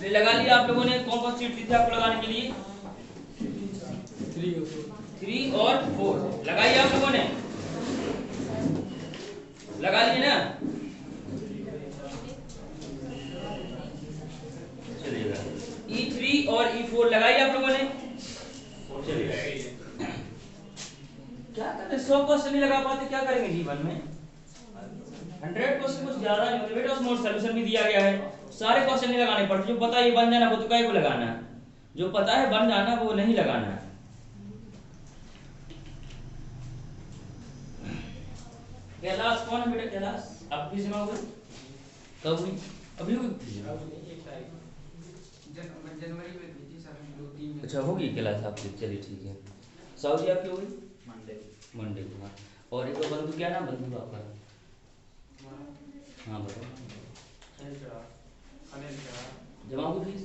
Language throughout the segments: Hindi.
चलिए लगा लिया आप लोगों ने। कौन कौन सी दी थी आपको लगाने के लिए? 3 और 4 लगाइए आप लोगों ने, लगा लिए ना? चलिएगा E3 और E4 लगाइए आप लोगों ने। चलिए क्या करते, 100 क्वेश्चन नहीं लगा पाते, क्या करेंगे जीवन में? 100 क्वेश्चन कुछ ज्यादा नहीं होते बेटा, उसमें और सोल्यूशन भी दिया गया है। सारे क्वेश्चन नहीं लगाने पड़ते, जो पता है ये बन जाना वो तो कई को लगाना है, जो पता है बन जाना वो नहीं लगाना है। कैलाश कौन है बेटा? कैलाश आपकी जमा हुई कब हुई? अभी हुई? जनवरी में हुई थी सर, 2-3 अच्छा होगी क्लास आपकी, चलिए ठीक है। साउदी आपकी होगी मंडे को। हाँ और एक बंधु, क्या नाम बंधु आपका? हाँ बताओ। जमा होगी फीस?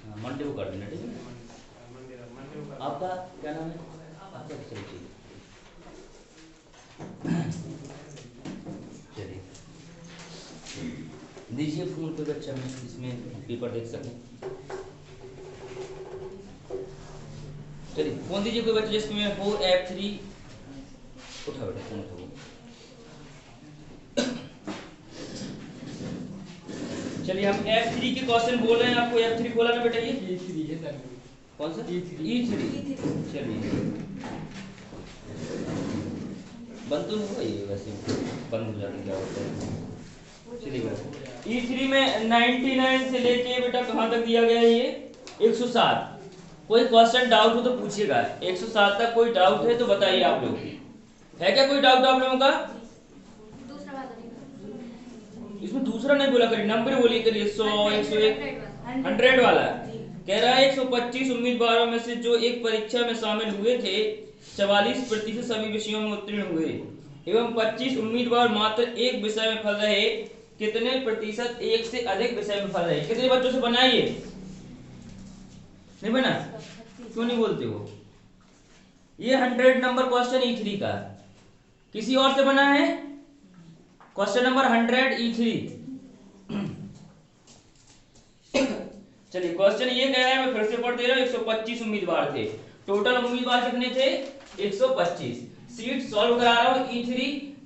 हाँ मंडे को कर देना, ठीक है। आपका क्या नाम है आपका? चलिए ठीक है। चलिए दीजिए फोन पे बच्चा में, इसमें पेपर देख सकें। चलिए फोन दीजिए कोई बच्चे जिसमें 4F3 उठा बेटा फोन उठाओ। चलिए हम F3 के क्वेश्चन बोल रहे हैं, आपको F3 खोला ना बेटा? ये E3 है सर। कौन सा? E3। चलिए बंद तो नहीं हुआ ये, वैसे बंद हो जाने क्या होता है। चलिए E3 में 99 से लेके बेटा कहाँ तक दिया गया है? ये 107। कोई क्वेश्चन डाउट हो तो पूछिएगा। 107 तक कोई डाउट है तो बताइए आप लोग, है क्या कोई डाउट आप लोगों का? इसमें दूसरा नहीं बोला करिए, नंबर बोलिए करिए। 100, 101, 100 वाला कह रहा है 125 उम्मीदवारों में से जो एक परीक्षा में शामिल हुए थे 44% सभी विषयों में उत्तीर्ण हुए एवं 25 उम्मीदवार मात्र एक विषय में फल रहे, कितने प्रतिशत एक से अधिक विषय में फल रहे? कितने बच्चों से बनाइए? नहीं बना? क्यों नहीं बोलते हो? ये 100 नंबर क्वेश्चन E3 का किसी और से बना है? Question number 100 E3। चलिए क्वेश्चन ये कह रहा है, मैं फिर से पढ़ दे रहा हूँ। 125 उम्मीदवार थे, टोटल उम्मीदवार कितने थे? 125। सीट सॉल्व करा रहा हूँ E3,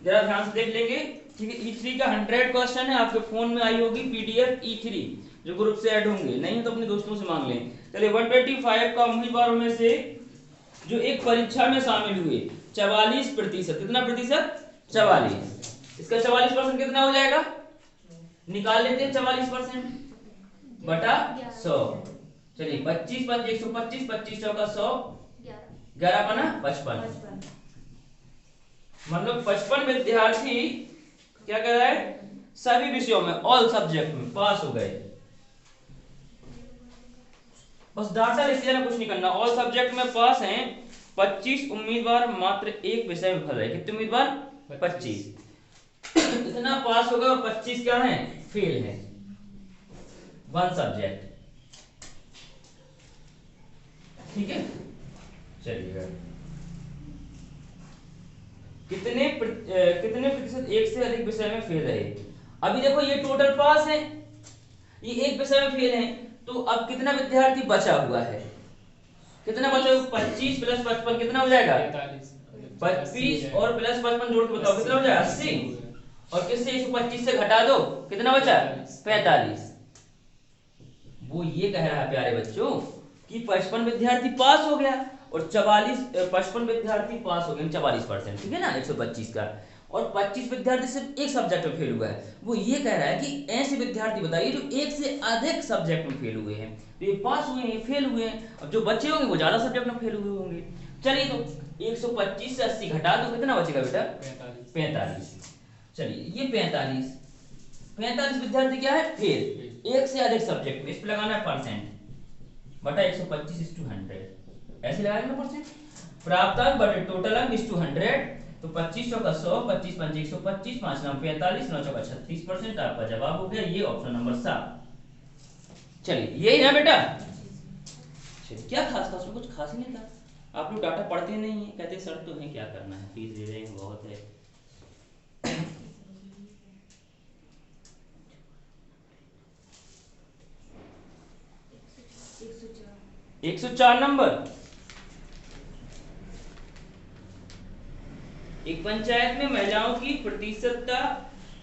जरा ध्यान से देख लेंगे, ठीक है। E3 का 100 क्वेश्चन है, आपके फोन में आई होगी PDF E3, जो ग्रुप से ऐड होंगे, नहीं है तो अपने दोस्तों से मांग लें। चलिए 125 का उम्मीदवारों में से जो एक परीक्षा में शामिल हुए 44%, कितना प्रतिशत? 44। इसका 44% कितना हो जाएगा? निकाल लेते हैं 44% बटा 100। चलिए 25 पंच 125, 25 चौका 100, 11 पना 55। मतलब 55 विद्यार्थी क्या कह रहा है? सभी विषयों में, ऑल सब्जेक्ट में पास हो गए। बस डाटा लिख देना, कुछ नहीं करना। ऑल सब्जेक्ट में पास हैं 25 उम्मीदवार, मात्र एक विषय में फल रहे। कितने उम्मीदवार? 25। इतना पास होगा और 25 क्या है? फेल है, वन सब्जेक्ट, ठीक है। चलिएगा कितने प्रतिशत एक से अधिक विषय में फेल रहे? अभी देखो ये टोटल पास है, ये एक विषय में फेल है, तो अब कितना विद्यार्थी बचा हुआ है? कितना बचा? 25 प्लस 55 कितना हो जाएगा? 25 और प्लस 55 जोड़ के बताओ कितना हो जाएगा? 80। और किससे 125 से घटा दो, कितना बचा? 45। वो ये कह रहा है प्यारे बच्चों कि 55 विद्यार्थी पास हो गया और 55 विद्यार्थी पास हो गए 44%, ठीक है ना, 125 का। और 25 विद्यार्थी सिर्फ एक सब्जेक्ट में फेल हुआ है। वो ये कह रहा है कि ऐसे विद्यार्थी बताइए जो एक से अधिक सब्जेक्ट में फेल हुए हैं, तो ये पास हुए हैं, ये फेल हुए हैं, और जो बच्चे होंगे वो ज्यादा सब्जेक्ट में फेल हुए होंगे। चलिए तो 125 से 80 घटा दो, कितना बचेगा बेटा? 45। चलिए ये 45 विद्यार्थी क्या है? फेल, एक से अधिक सब्जेक्ट में। इस पे लगाना है परसेंट बटा 125/100, ऐसे लगाएंगे ना परसेंट। प्राप्त अंक बटे टोटल अंक 100, तो 25 चौका 100, 25 पंच 125, 5 9 45, 9 चौका 36%। आपका जवाब हो गया ये ऑप्शन नंबर 7। चलिए यही ना बेटा? चलिए क्या खास था उसमें? कुछ खास ही नहीं था। आप लोग डाटा पढ़ते नहीं है, कहते सर तो है क्या करना है, फीस दे रहे हैं बहुत है। 104 नंबर। एक पंचायत में महिलाओं की प्रतिशतता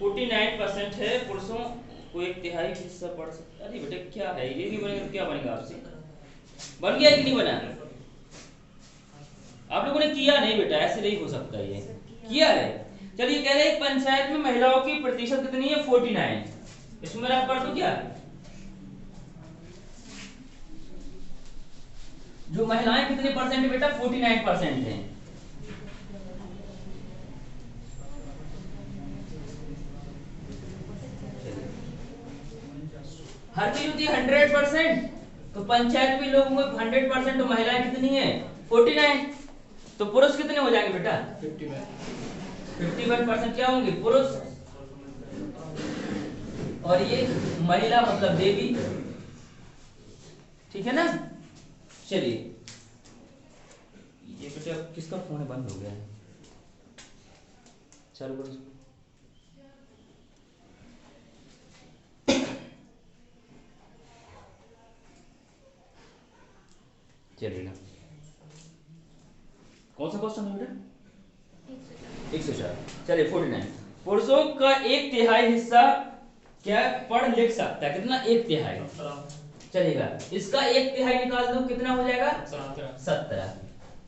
49% है, पुरुषों को एक तिहाई हिस्सा पड़ सकता है। अरे बेटे क्या है ये, नहीं बनेगा तो क्या बनेगा आपसे? बन गया कि नहीं बना? आप लोगों ने किया नहीं बेटा, ऐसे नहीं हो सकता, ये किया है। चलिए कह रहे हैं पंचायत में महिलाओं की प्रतिशत कितनी है? 49। इसमें मैं कर दूं क्या? जो महिलाएं कितने परसेंट है बेटा? 49% है। हर चीज होती है 100%, तो पंचायत में लोगों में 100%, तो महिलाएं कितनी है? 49। तो पुरुष कितने हो जाएंगे बेटा? 51% क्या होंगे? पुरुष। और ये महिला मतलब देवी, ठीक है ना? चलिए ये बेटा किसका फोन है? बंद हो गया है, चालू करो इसको। चलिएगा, कौन सा क्वेश्चन है बेटा? 104। चलिए 49। पुरुषों का एक तिहाई हिस्सा क्या पढ़ लिख सकता है? कितना? एक तिहाई। चलेगा, इसका एक तिहाई निकाल दो, कितना हो जाएगा? 17।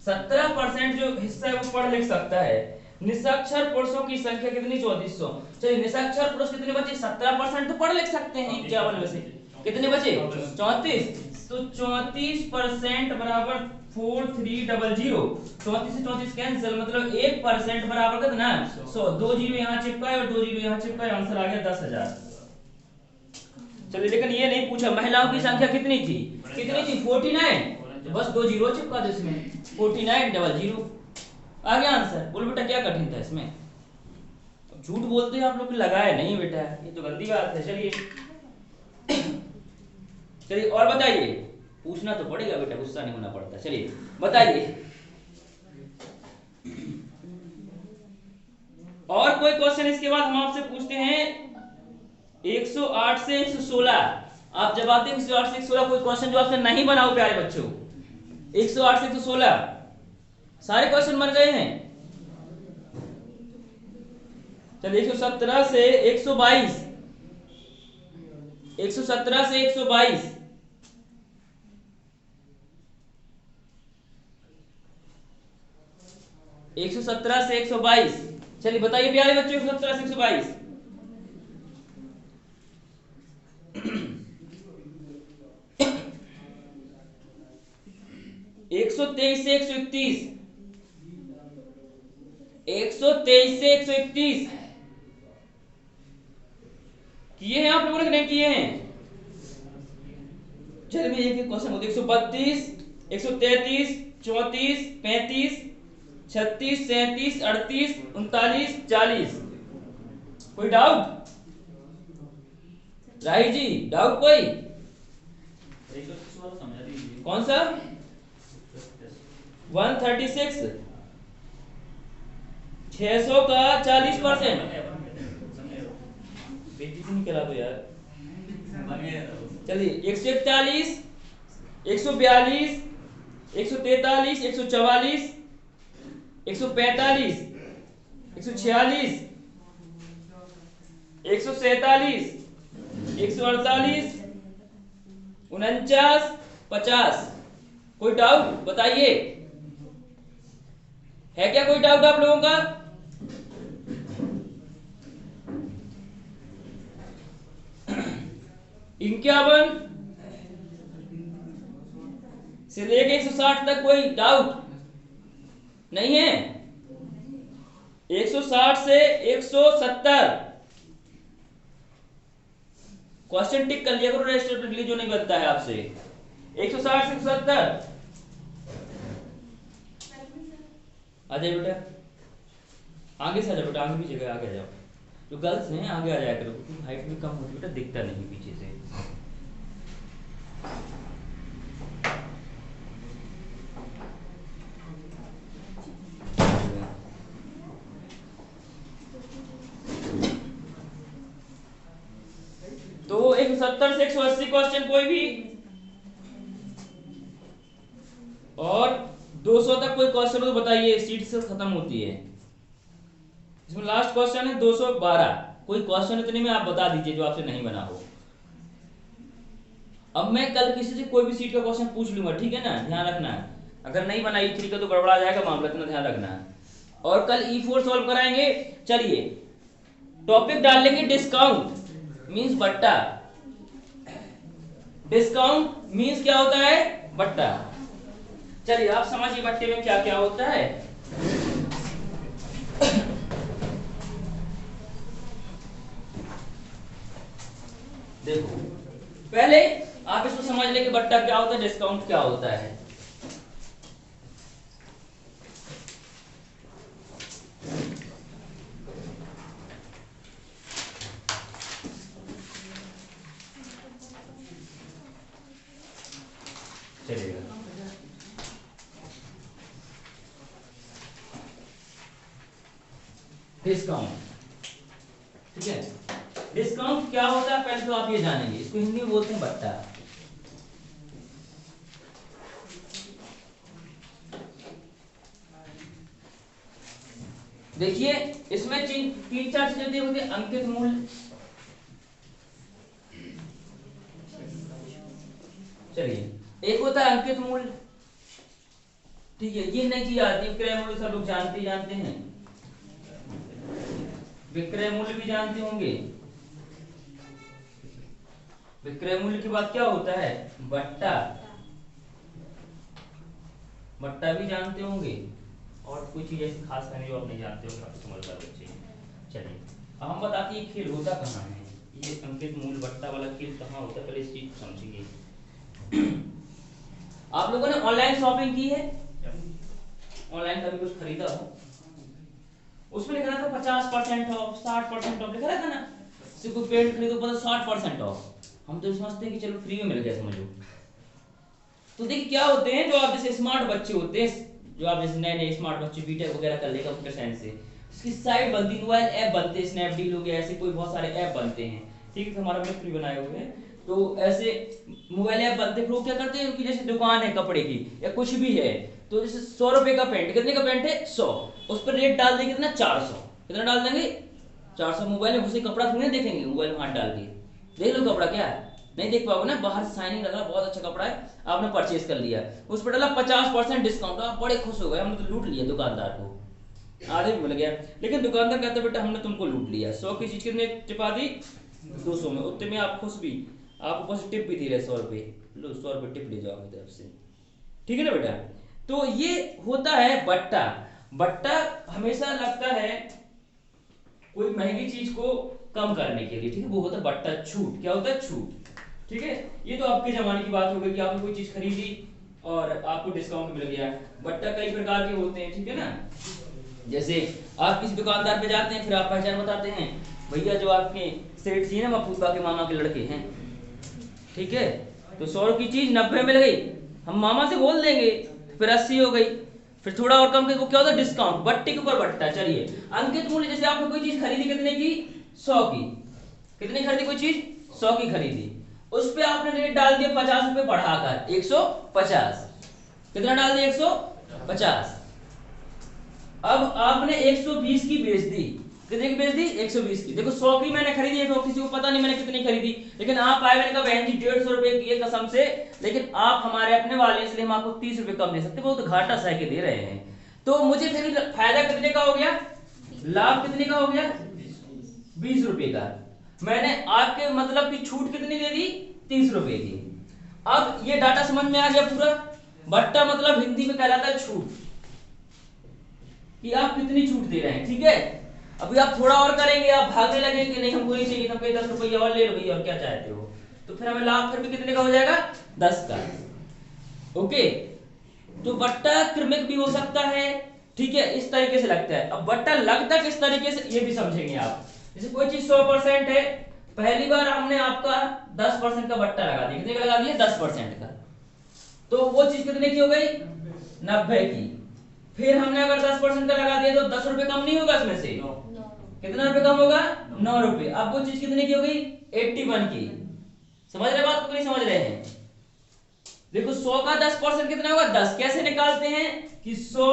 17% जो हिस्सा है वो पढ़ लिख सकता है। निरक्षर पुरुषों की संख्या कितनी? 3400। चलिए निरक्षर पुरुष कितने बचे? 17% तो पढ़ लिख सकते हैं 51 में से। कितने बचे? 34। तो 34% बराबर 4300। 34 से 34 कैंसिल, मतलब 1% बराबर कितना? 100। 2 जीरो यहाँ चिपकाए और 2 जीरो यहाँ चिपकाए, आंसर आ गया 10,000। चलिए लेकिन ये नहीं पूछा महिलाओं की संख्या कितनी थी? कितनी थी? 49। तो बस 2 जीरो चिपका दो इसमें, 4900। आ गया आंसर। बोल बेटा क्या कठिन था इसमें? झूठ बोलते हैं आप लोग, लगाए नहीं बेटा, ये तो गंदी बात है। चलिए चलिए और बताइए, पूछना तो पड़ेगा बेटा, गुस्सा नहीं होना पड़ता। चलिए बताइए, और कोई क्वेश्चन इसके बाद हम आपसे पूछते हैं। 108 से 116 आप जब आते हैं 108 से 116 कोई क्वेश्चन जो आपसे नहीं बना हो प्यारे बच्चों। 108 से 116 सारे क्वेश्चन बन गए हैं। चलिए 117 से 122, 117 से 122, 117 से 122। चलिए बताइए प्यारे बच्चों, 117 से 122। 123 से 131, 123 से 131 किए हैं आप लोगों ने? नहीं किए हैं? चलिए मैं एक एक क्वेश्चन होते। 132, 133, 34, 35, 36, 37, 38, 39, 40। कोई डाउट? राही जी डाउट कोई? कौन सा? 136, 600 का 40%। बेइज्जती नहीं करा दो यार। चलिए 141, 142, 143, 144, 145, 146, 147, 148, 49, 50। कोई डाउट बताइए? है क्या कोई डाउट आप लोगों का? इक्यावन से लेके 160 तक कोई डाउट नहीं है? 160 से 170 क्वेश्चन टिक कर लिया करो रजिस्टर पे, जो नहीं बनता है आपसे। 160 से 170 आ जाए बेटा, आगे से आ जाओ बेटा, आगे भी जगह आगे आ जाओ। जो गर्ल्स हैं आगे आ जाया करो, क्योंकि हाइट भी कम होती है बेटा, दिखता नहीं पीछे से। तो 170 से 180 क्वेश्चन कोई भी और 200 तक कोई क्वेश्चन हो तो बताइए, सीट से खत्म होती है। इसमें लास्ट क्वेश्चन है 212, कोई क्वेश्चन इतने में आप बता दीजिए जो आपसे नहीं बना हो। अब मैं कल किसी से कोई भी सीट का क्वेश्चन पूछ लूंगा, ठीक है ना, ध्यान रखना। अगर नहीं बनाई E3 का तो गड़बड़ा जाएगा मामला, इतना ध्यान रखना। और कल E4 सॉल्व कराएंगे। चलिए टॉपिक डाल लेंगे डिस्काउंट मींस बट्टा। डिस्काउंट मींस क्या होता है? बट्टा। चलिए आप समझिए बट्टे में क्या क्या होता है। देखो पहले आप इसको समझ ले कि बट्टा क्या होता है, डिस्काउंट क्या होता है। चलिएगा डिस्काउंट, ठीक है। डिस्काउंट क्या होता है पहले तो आप ये जानेंगे, इसको हिंदी में बोलते हैं बट्टा। देखिए इसमें तीन चार चीजें होती है। अंकित मूल्य, चलिए एक होता है अंकित मूल्य, ठीक है, ये नहीं चीज आती है। विक्रय मूल्य सब लोग जानते हैं, विक्रय मूल्य भी जानते होंगे। विक्रय मूल्य के बाद क्या होता है? बट्टा, बट्टा भी जानते होंगे। और कोई चीज ऐसी खास है जो आप नहीं जानते होंगे, आप समझदार बच्चे हैं। चलिए अब हम बताते हैं खेल होता कहाँ है, ये अंकित मूल्य बट्टा वाला खेल कहाँ होता है, पहले इस चीज को समझिए। आप लोगों ने ऑनलाइन शॉपिंग की है? ऑनलाइन कभी कुछ खरीदा हो? उसमें लिखा था 50% ऑफ, 60% ऑफ लिखा रहता ना। सिर्फ कोई पेंट खरीदो पता 60% ऑफ, हम तो समझते हैं कि चलो फ्री में मिल गया समझो। तो देखिए क्या होते हैं, जो आप जैसे स्मार्ट बच्चे होते हैं, जो आप जैसे नए नए स्मार्ट बच्चे बीटेक वगैरह कर ले कंप्यूटर साइंस से, उसकी साइट बनती है, मोबाइल ऐप बनते हैं, स्नैपडील हो गया, ऐसे कोई बहुत सारे ऐप बनते हैं, ठीक है, हमारा मित्र भी बनाए हुए हैं। तो ऐसे मोबाइल ऐप बनते हैं, लोग क्या करते हैं कि जैसे दुकान है कपड़े की या कुछ भी है, तो जैसे 100 रुपए का पेंट, कितने का पेंट है? 100, उस पर रेट डाल देंगे कितना? 400, कितना डाल देंगे? 400। मोबाइल में घुसे कपड़ा थोड़ी देखेंगे, मोबाइल में हाथ डाल के देख लो कपड़ा क्या है, नहीं देख पाओगे ना, बाहर शाइनिंग लग रहा बहुत अच्छा कपड़ा है, आपने परचेज कर लिया, उस पर डाला 50% डिस्काउंट, आप बड़े खुश हो गए, हमने तो लूट लिया दुकानदार को, आधे में मिल गया। लेकिन दुकानदार कहता बेटा हमने तुमको लूट लिया, 100 की चीज कितने टिपा दी? 200 में, उतने में आप खुश भी, आप ऊपर से टिप भी दे रहे 100 रुपये, लो 100 रुपये टिप ले जाओ अपनी तरफ से, ठीक है ना बेटा। तो ये होता है बट्टा। बट्टा हमेशा लगता है कोई महंगी चीज को कम करने के लिए, ठीक है, वो होता है बट्टा। छूट, क्या होता है? छूट, ठीक है। ये तो आपके जमाने की बात हो गई कि आपने कोई चीज खरीदी और आपको डिस्काउंट मिल गया। बट्टा कई प्रकार के होते हैं, ठीक है ना। जैसे आप किसी दुकानदार पे जाते हैं, फिर आप पहचान बताते हैं, भैया जो आपके सेठ जी ना मफूदा के मामा के लड़के हैं, ठीक है, तो 100 की चीज 90 मिल गई, हम मामा से बोल देंगे, फिर 80 हो गई, फिर थोड़ा और कम, वो क्या होता है? डिस्काउंट, बट्टे के ऊपर बट्टा। चलिए अंकित मूल्य, जैसे आपने कोई चीज खरीदी कितने की? 100 की, कितनी खरीदी कोई चीज? 100 की खरीदी, उस पे आपने रेट डाल दिया 50 रुपए बढ़ाकर 150, कितना डाल दिया? 150। अब आपने 120 की बेच दी, कितने की बेच दी? 120 की। देखो 100 की मैंने खरीदी है, तो किसी को पता नहीं मैंने कितनी खरीदी, लेकिन आप आए, मैंने कहा बहन जी 150 रुपए की है कसम से, लेकिन आप हमारे अपने वाले, इसलिए हम आपको 30 रुपए कम दे सकते, वो तो घाटा सह के दे रहे हैं। तो मुझे फिर फायदा कितने का हो गया? लाभ कितने का हो गया? 20 रुपए का। मैंने आपके मतलब की छूट कितनी दे दी? 30 रुपए की। अब ये डाटा समझ में आ गया पूरा। बट्टा मतलब हिंदी में कहलाता है छूट, कि आप कितनी छूट दे रहे हैं, ठीक है। अभी आप थोड़ा और करेंगे, आप भागने लगेंगे कि नहीं हमको नहीं चाहिए, हमको 10 रुपये और ले लो भैया, और क्या चाहते हो, तो फिर हमें लाभ फिर भी कितने का हो जाएगा? 10 का। ओके, तो बट्टा क्रमिक भी हो सकता है, ठीक है, इस तरीके से लगता है। अब बट्टा लगता किस तरीके से ये भी समझेंगे आप। जैसे कोई चीज 100% है, पहली बार हमने आपका 10% का बट्टा लगा दिया, कितने का लगा दिया? 10% का, तो वो चीज कितने की हो गई? 90 की। फिर हमने अगर 10% का लगा दिया तो 10 रुपए कम नहीं होगा इसमें से, कितना रुपए कम होगा? 9 रुपए। अब वो चीज कितने की हो गई? 81 की। समझ रहे बात को नहीं समझ रहे हैं? देखो 100 का 10% कितना होगा 10। कैसे निकालते हैं कि 100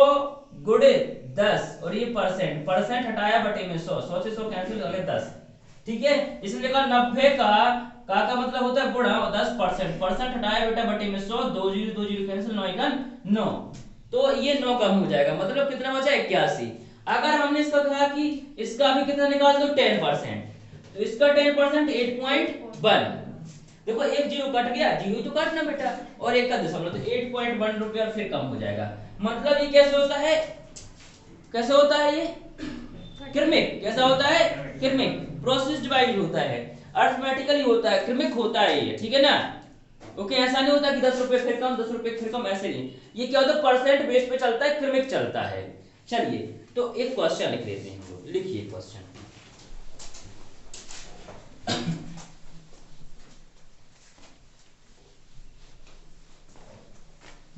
गुणे 10 और ये परसेंट, परसेंट हटाया बटे में 100, 100 से 100 कैंसिल कर ले 10। ठीक है, इसमें लिखा 90 का मतलब होता है गुणा और 10%, परसेंट हटाया बेटा बटे में 100, 2 जीरो 2 जीरो कैंसिल, 9 एकन 9, तो ये 9 कम हो जाएगा, मतलब कितना बचा 81। अगर हमने इसका कहा कि इसका भी कितना निकाल दो 10%, तो इसका 10% 8.1। देखो एक जीरो कट गया, जीरो तो काटना बेटा, और एक का दशमलव, तो 8.1 रुपया और फिर कम हो जाएगा। मतलब ये कैसे होता है, कैसे होता है ये क्रमिक, कैसा होता है क्रमिक, प्रोसेस डिवाइड होता है, अरिथमेटिकली होता है, क्रमिक होता है ये, ठीक है ना। ओके, ऐसा नहीं होता कि 10 रुपए फिर कम 10 रुपए फिर कम, ऐसे नहीं, ये क्या होता है परसेंट बेस पे चलता है, क्रमिक चलता है। चलिए तो एक क्वेश्चन लिख लेते हैं हम लोग, लिखिए क्वेश्चन।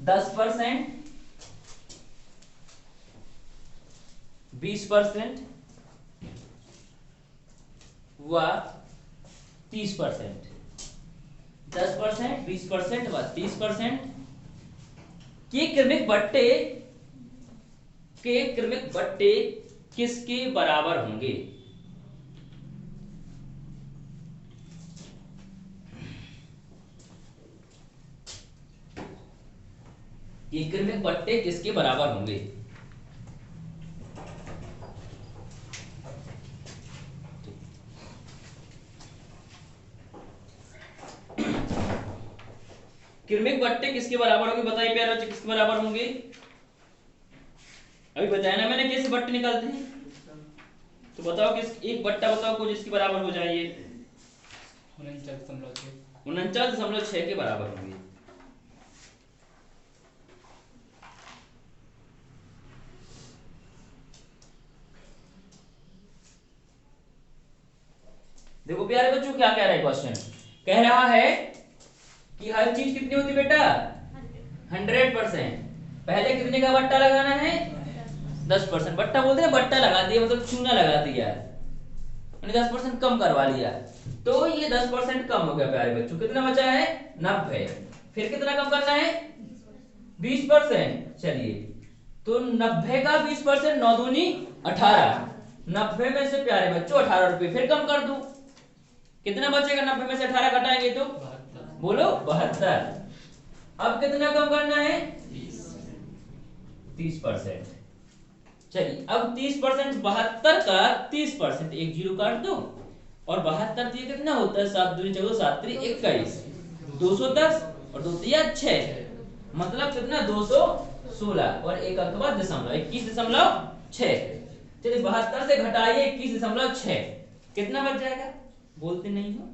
दस %, 20% व 30%, 10%, 20% व 30% के क्रमिक बट्टे किसके बराबर होंगे। ये क्रमिक बट्टे किसके बराबर होंगे। क्रमिक बट्टे किसके बराबर होंगे, बताइए प्यारे बच्चे किसके बराबर होंगे। अभी बताया ना मैंने कैसे बट्टे निकालते हैं, तो बताओ किस एक बट्टा बताओ को जिसके बराबर हो जाए, 49.6 के बराबर होंगे। देखो प्यारे बच्चों क्या कह रहा है क्वेश्चन, कह रहा है कि हर चीज कितनी होती बेटा 100%। पहले कितने का बट्टा लगाना है 10%, बट्टा बोलते हैं बट्टा लगा दिया मतलब चूना लगा दिया, 10% कम करवा लिया, तो ये 10% कम हो गया प्यारे बच्चों, कितना बचा है 90। फिर कितना कम करना है 20%। चलिए तो 90 का 20%, 9 दूनी 18, 90 में से प्यारे बच्चों 18 रुपए फिर कम कर दो, कितना बचेगा 90 में से 18 घटाएंगे तो बोलो 72। अब कितना कम करना है 30%। चलिए अब 30%, 72 का 30%, एक जीरो काट दो, और 72 ये कितना होता है 7 दूनी 14, 7 3 21, 210 और 2 3 6, मतलब कितना 216 और एक अंक बाद दशमलव 21.6। चलिए 72 से घटाइए 21.6, कितना बच जाएगा, बोलते नहीं हो,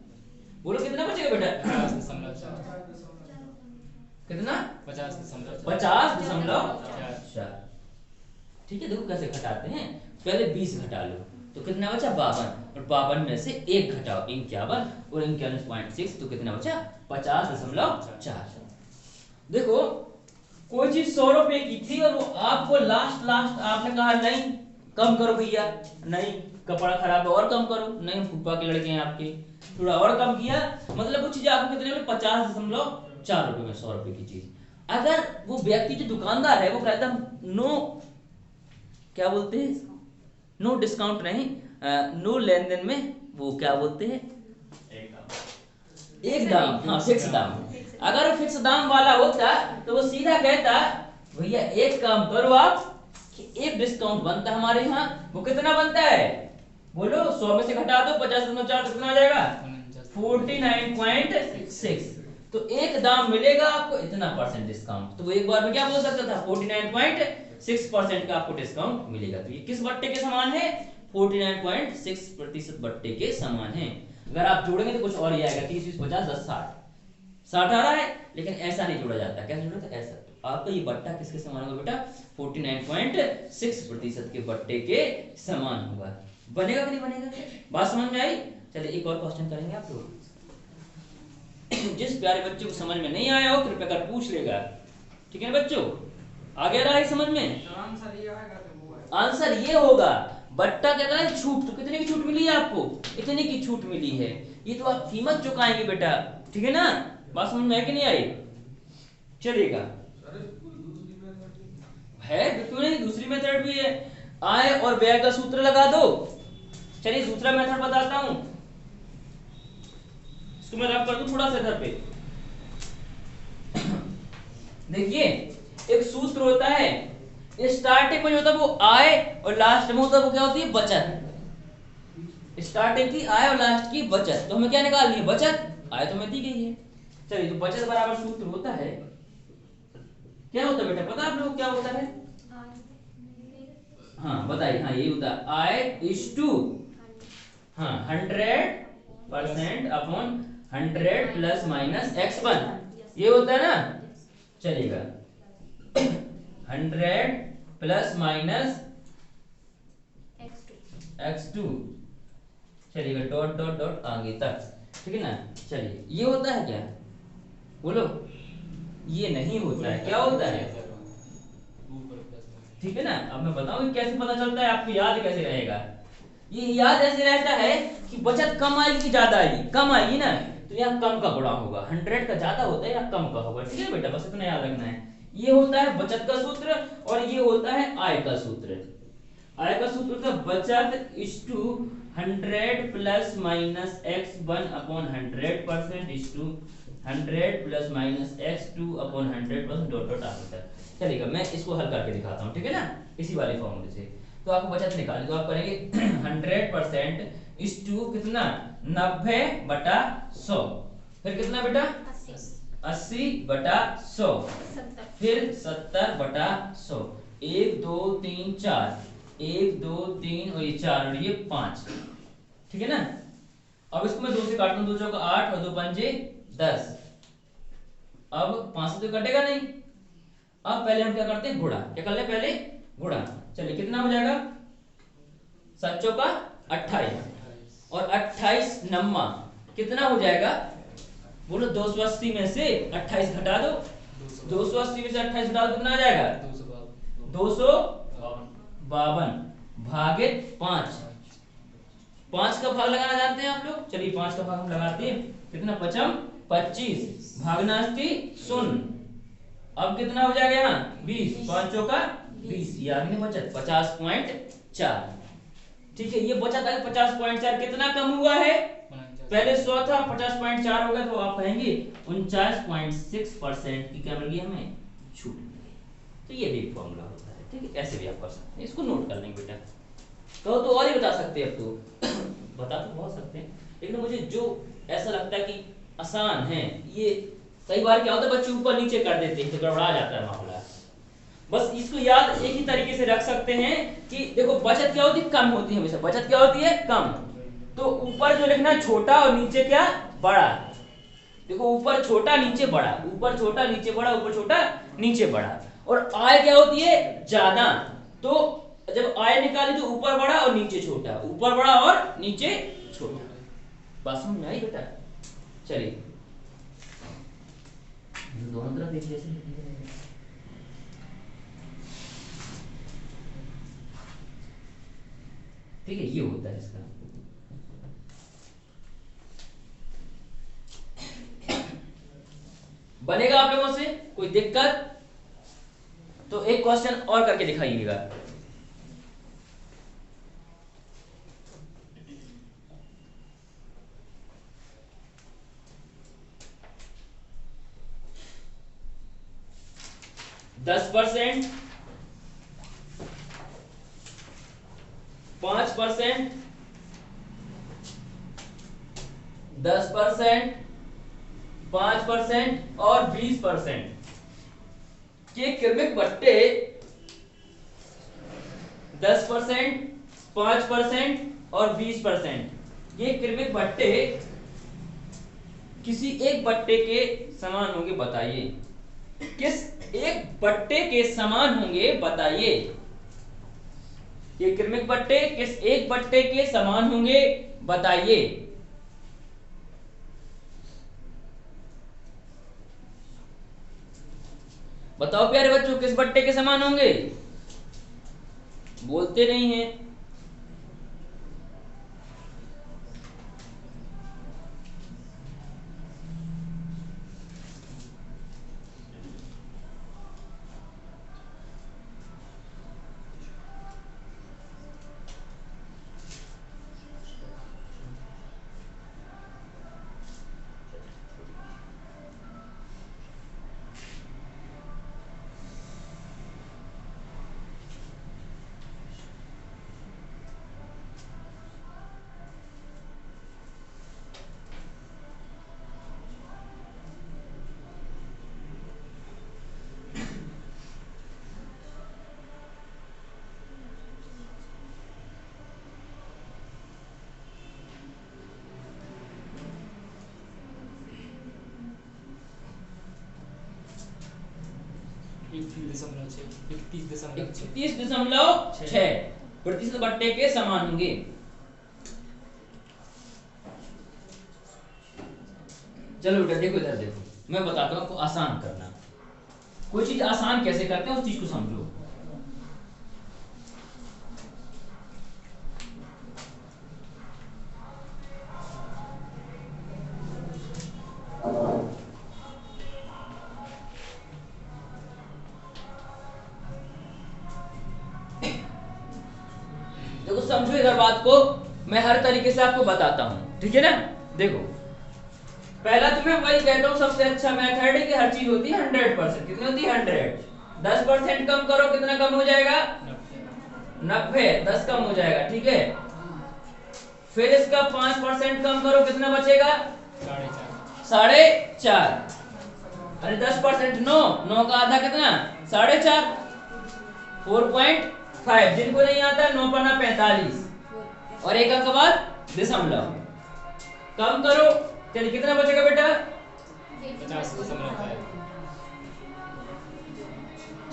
बोलो कितना बचेगा बेटा 50.4, कितना 50.4। ठीक है। देखो कैसे घटाते हैं, पहले 20 घटा लो तो कितना बचा 52, और 52 में से 1 घटाओ 51, और 51.6 तो कितना बचा 50.4। देखो कोई चीज 100 रुपए की थी और वो आपको लास्ट आपने कहा नहीं कम करो भैया, नहीं कपड़ा खराब है और कम करो, नहीं फूफा के लड़के हैं आपके, थोड़ा और कम किया, मतलब वो चीज आपको कितने में 50.4 रुपए में 100 रुपए की चीज। अगर वो व्यक्ति जो दुकानदार है वो कहता नो, क्या बोलते हैं नो डिस्काउंट नहीं, नो लेन देन में वो क्या बोलते हैं एक दाम, हाँ फिक्स दाम। अगर वो फिक्स दाम वाला होता तो वो सीधा कहता भैया एक काम करो आप कि एक डिस्काउंट बनता है हमारे यहाँ, वो कितना बनता है बोलो 100 में से घटा दो 50.4 कितना आ जाएगा 49.6, तो एक दाम मिलेगा आपको इतना परसेंट डिस्काउंट, तो वो एक बार में क्या बोल सकता था 49.6% का आपको डिस्काउंट मिलेगा। तो ये किस बट्टे के समान है 49.6% बट्टे के समान है। अगर आप जोड़ेंगे तो कुछ और ही आएगा 30 20 50 10 60 आ रहा है, लेकिन ऐसा नहीं जोड़ा जाता, कैसे जोड़ा था ऐसा। तो आपका ये बट्टा किसके समान होगा बेटा 49.6% के बट्टे के समान होगा। बनेगा कि नहीं बनेगा, बात समझ में आई। चलिए एक और क्वेश्चन करेंगे आप लोग, जिस प्यारे बच्चे को समझ में नहीं आया हो कृपया कर पूछ लेगा, ठीक है बच्चों, आ गया रहा है समझ में। आंसर ये होगा बट्टा क्या था छूट, तो कितने की छूट मिली है आपको, इतने की छूट मिली है, ये तो आप कीमत चुकाएंगे बेटा, ठीक है ना, बात समझ में है कि नहीं आई। चलेगा। है क्यों नहीं, दूसरी मेथड भी है। आय और व्यय का सूत्र लगा दो। चलिए दूसरा मेथड बताता हूं, इसको मैं रब कर दूं थोड़ा सा इधर पे। देखिए एक सूत्र होता है, स्टार्टिंग में जो होता है वो आय और लास्ट में होता है वो क्या होती है, बचत। स्टार्टिंग की आय और लास्ट की बचत, तो हमें क्या निकालनी है, बचत। आय तो हमें दी गई है। चलिए तो बचत बराबर सूत्र होता है, क्या होता है बेटा पता है आप लोग क्या होता है? हाँ बताइए, हाँ यही होता है, आय इज टू, हाँ 100% अपॉन 100 प्लस माइनस x1, ये होता है ना। चलिएगा 100 प्लस माइनस x2, चलिएगा डॉट डॉट डॉट आगे तक, ठीक है ना। चलिए ये होता है क्या, बोलो। ये नहीं होता है, क्या होता है, ठीक है ना। अब मैं बताऊं कैसे पता चलता है, आपको याद कैसे रहेगा। ये याद ऐसे रहता है कि बचत कम आएगी कि ज्यादा आएगी, कम आएगी ना, तो यहाँ कम का गुणा होगा, 100 का ज्यादा होता है या कम का होगा, ठीक है बेटा, बस इतना याद रखना है। ये होता है बचत का सूत्र और ये होता है आय का सूत्र। आय का सूत्र था बचत is to 100 plus minus x1 upon 100% is to 100 plus minus x2 upon 100% dot dot आगे तक। चलिएगा मैं इसको हल करके दिखाता हूँ, ठीक है ना, इसी वाले फॉर्मूले से। तो आपको बचत निकालनी, तो आप करेंगे 100% इज टू कितना, 90/100, फिर कितना बेटा 80/100, फिर 70/100, 1 2 3 4, 1 2 3 और ये 4 और ये 5, ठीक है ना। अब इसको मैं 2 से काटता हूँ, 2 चौका 8 और 2 पंजे 10। अब 5 से तो कटेगा नहीं, अब पहले हम क्या करते हैं, गुणा। क्या कर ले पहले, गुणा। चलिए कितना हो जाएगा, 7 चौका 28 और 28 नम्मा कितना हो जाएगा, बोलो 280 में से 28 घटा दो, 280 में से 28 घटा दो कितना आ जाएगा, 252 भागित 5। 5 का भाग लगाना जानते हैं आप लोग, चलिए 5 का भाग हम लगाते हैं, कितना 5 25 भागना अस्ति 0। अब कितना हो जाएगा यहाँ 20, 5 चौका 20, ये आ गई बचत 50.4, ठीक है। ये बचत है 50.4, कितना कम हुआ है, पहले 100 था 50.4 हो गया, तो आप कहेंगे 49.6% की क्या मिल गई हमें, छूट मिल गई। तो ये भी एक फॉर्मूला होता है, ठीक है, ऐसे भी आप कर सकते हैं, इसको नोट कर लेंगे बेटा। कहो तो और ही बता सकते हैं, अब तो बता तो बहुत सकते हैं, लेकिन मुझे जो ऐसा लगता है कि आसान है, ये कई बार क्या होता है बच्चे ऊपर नीचे कर देते हैं तो गड़बड़ा जाता है मामला। बस इसको याद एक ही तरीके से रख सकते हैं कि देखो बचत क्या होती है, कम होती है हमेशा, बचत क्या होती है, कम। तो ऊपर जो लिखना छोटा और नीचे क्या, बड़ा। देखो ऊपर छोटा नीचे बड़ा, ऊपर छोटा नीचे बड़ा, ऊपर छोटा नीचे बड़ा। और आय क्या होती है, ज्यादा। तो जब आय निकाली तो ऊपर बड़ा और नीचे छोटा, ऊपर बड़ा और नीचे छोटा। बात समझ में आई बेटा। चलिए दोनों तरफ एक जैसे लिख लीजिए। ठीक है, ये होता है इसका। बनेगा आप लोगों से कोई दिक्कत तो एक क्वेश्चन और करके दिखाइएगा। दस परसेंट, 5%, 10%, 5% और 20% के क्रमिक बट्टे 10%, 5% और 20%, ये क्रमिक बट्टे किसी एक बट्टे के समान होंगे, बताइए किस एक बट्टे के समान होंगे, बताइए ये क्रमिक बट्टे किस एक बट्टे के समान होंगे, बताइए। बताओ प्यारे बच्चों किस बट्टे के समान होंगे, बोलते नहीं हैं। 31.6% बट्टे के समान होंगे। चलो बेटा देखो, इधर देखो, मैं बताता हूँ आपको आसान करना। कोई चीज आसान कैसे करते हैं उस चीज को समझो। देखो समझो इधर बात को, मैं हर तरीके से आपको बताता हूं, ठीक है ना। देखो पहला तो मैं वही कहता हूं, सबसे अच्छा मेथड है कि हर चीज होती है 100%। कितनी होती है 100। 10% कम करो, कितना कम हो जाएगा 90, 10 कम हो जाएगा, ठीक है। फिर इसका 5% कम करो, कितना बचेगा 4.5। अरे 10% 9, 9 का आधा कितना 4.5, 4.5। जिनको नहीं आता 9 पन्ना 45 और एक अंक बाद दशमलव, कम करो, चलिए कितना बचेगा बेटा 50.5।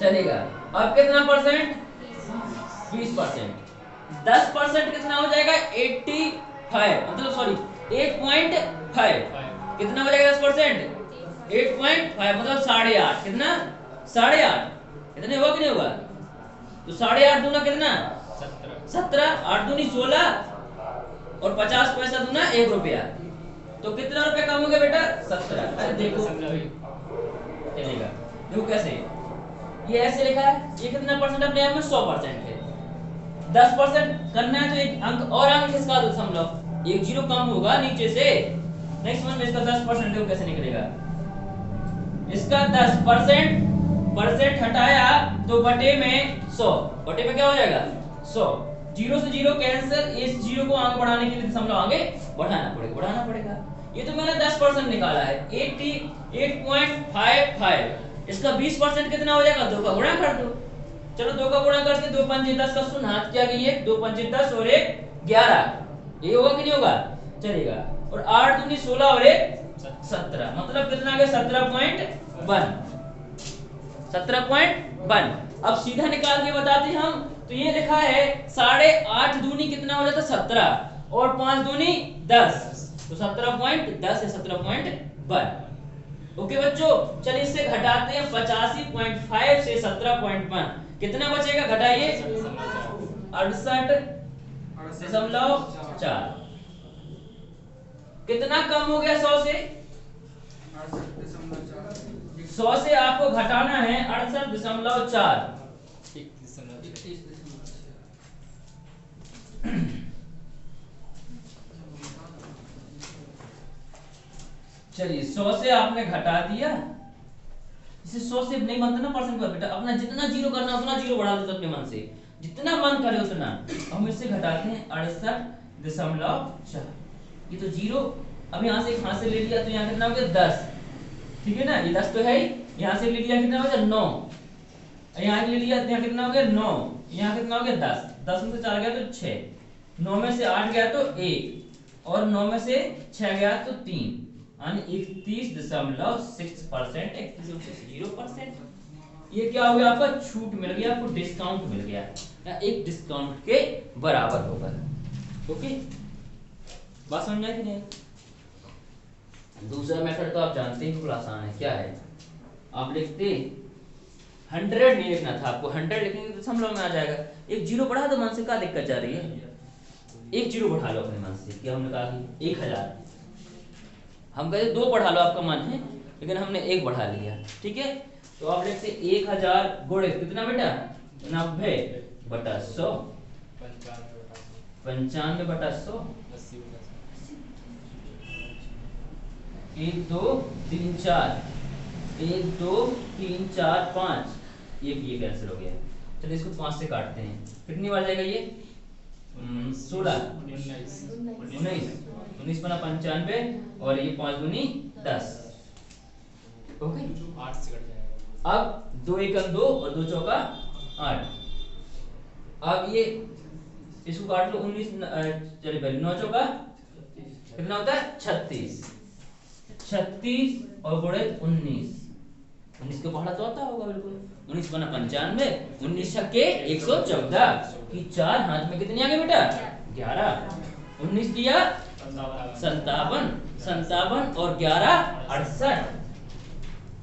चलेगा। अब कितना परसेंट 20%। 10% कितना हो जाएगा 85, मतलब सॉरी 8.5। कितना हो जाएगा 10%? 8.5 मतलब 8.5। कितना 8.5। इतने होगा कि नहीं होगा? तो 8.5 दूना कितना 17, 8 दूनी 16 और 50 पैसा दूना 1 रुपया। तो कितना रुपया कम हो गया बेटा 17। अरे देखो चलेगा, देखो कैसे ये ऐसे लिखा है, ये कितना परसेंट अपने आप में 100% है। 10% करना है तो एक अंक और आगे खिसका दो, दशमलव एक जीरो कम होगा नीचे से। नेक्स्ट वन में इसका 10% देखो कैसे निकलेगा। इसका 10% हटाया तो बटे में 100, बटे में क्या हो जाएगा 100। जीरो से जीरो कैंसिल, इस जीरो को आगे बढ़ाने के लिए दशमलव आगे बढ़ाना पड़ेगा। ये तो मैंने 10% निकाला है 88.55। इसका 20% कितना हो जाएगा, 2 का गुणा कर दो। चलो 2 का गुणा करके 2 पंजे 10 का शून्य हाथ क्या गई है, 2 पंजे 10 और 1 11। ये होगा कि नहीं होगा, चलेगा। और 8 दूनी 16 और 1 17, मतलब कितना आ गया 17.1। 17.1। अब सीधा निकाल के बताते हम, तो ये लिखा है 8.5 दूनी कितना हो जाता 17 और 5 दूनी 10, तो 17.10 है 17.1। ओके बच्चों, चलिए इससे घटाते हैं 85.5 से 17.1। कितना बचेगा घटाइए 68.4। कितना कम हो गया 100 से? 100 से आपको घटाना है 68.4। चलिए 100 से आपने घटा दिया, इसे 100 से नहीं बनता ना परसेंट पर बेटा, अपना जितना जीरो करना उतना जीरो बढ़ा देते अपने मन से, जितना मन करे उतना। हम इससे घटाते हैं 68.4। ये तो जीरो, अब यहाँ से हाथ से ले लिया तो यहाँ कितना हो गया 10, ठीक है ना, ये 10 तो है ही। यहाँ से ले लिया कितना हो गया 9, यहाँ ले लिया तो यहाँ कितना हो गया 9, यहाँ कितना हो गया 10, 10 में से 4 गया तो 6, 9 में से 8 गया तो 1 और 9 में से 6 गया तो 3, यानी 31.6%, 0%। ये क्या हो गया आपका, छूट मिल गया आपको, डिस्काउंट मिल गया, या एक डिस्काउंट के बराबर होगा। ओके, बात समझ में आई कि नहीं? दूसरा मेथड तो आप जानते हैं, थोड़ा आसान है। क्या है, आप लिखते 100 नहीं लिखना था आपको, 100 लिखेंगे तो दशमलव में आ जाएगा। एक जीरो बढ़ा दो मन से, क्या दिक्कत जा रही है, एक जीरो बढ़ा लो अपने मन से। क्या हमने कहा कि 1000, हम कहते 2 बढ़ा लो आपका मन है, लेकिन हमने 1 बढ़ा लिया, ठीक है। तो आप लिखते 1000 गुणे कितना बेटा 90/100, 95/100, 1 2 3 4, 1 2 3 4 5, ये कैंसिल हो गया। चलिए इसको 5 से काटते हैं, कितनी बार जाएगा ये 16 19 बना 95 और ये 5 दूनी 10। ओके, 8 से कट जाएगा। अब 2 एकम 2 और 2 चौका 8। अब ये इसको काट लो 19, चलिए पहले 9 चौका कितना होता है 36, 36 और गुणे 19, 19 को पढ़ा तो आता होगा बिल्कुल। 19 बना 95, 19 छक्के 114 की 4 हाथ में कितनी आ गई बेटा 11। 19 दिया 57, 57 और 11 68,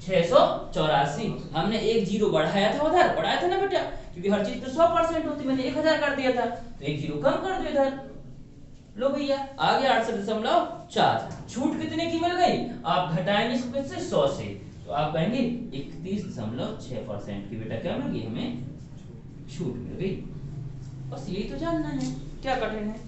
684। हमने एक जीरो बढ़ाया था उधर, बढ़ाया था ना बेटा, क्योंकि हर चीज तो 100% होती, मैंने 1000 कर दिया था तो एक जीरो कम कर दो इधर। लो भैया आ गया 68.4। छूट कितने की मिल गई, आप घटाएंगे इसको किससे 100 से, तो आप कहेंगे 31.6% की बेटा क्या मिल गई हमें छूट मिल गई। बस यही तो जानना है, क्या कठिन है।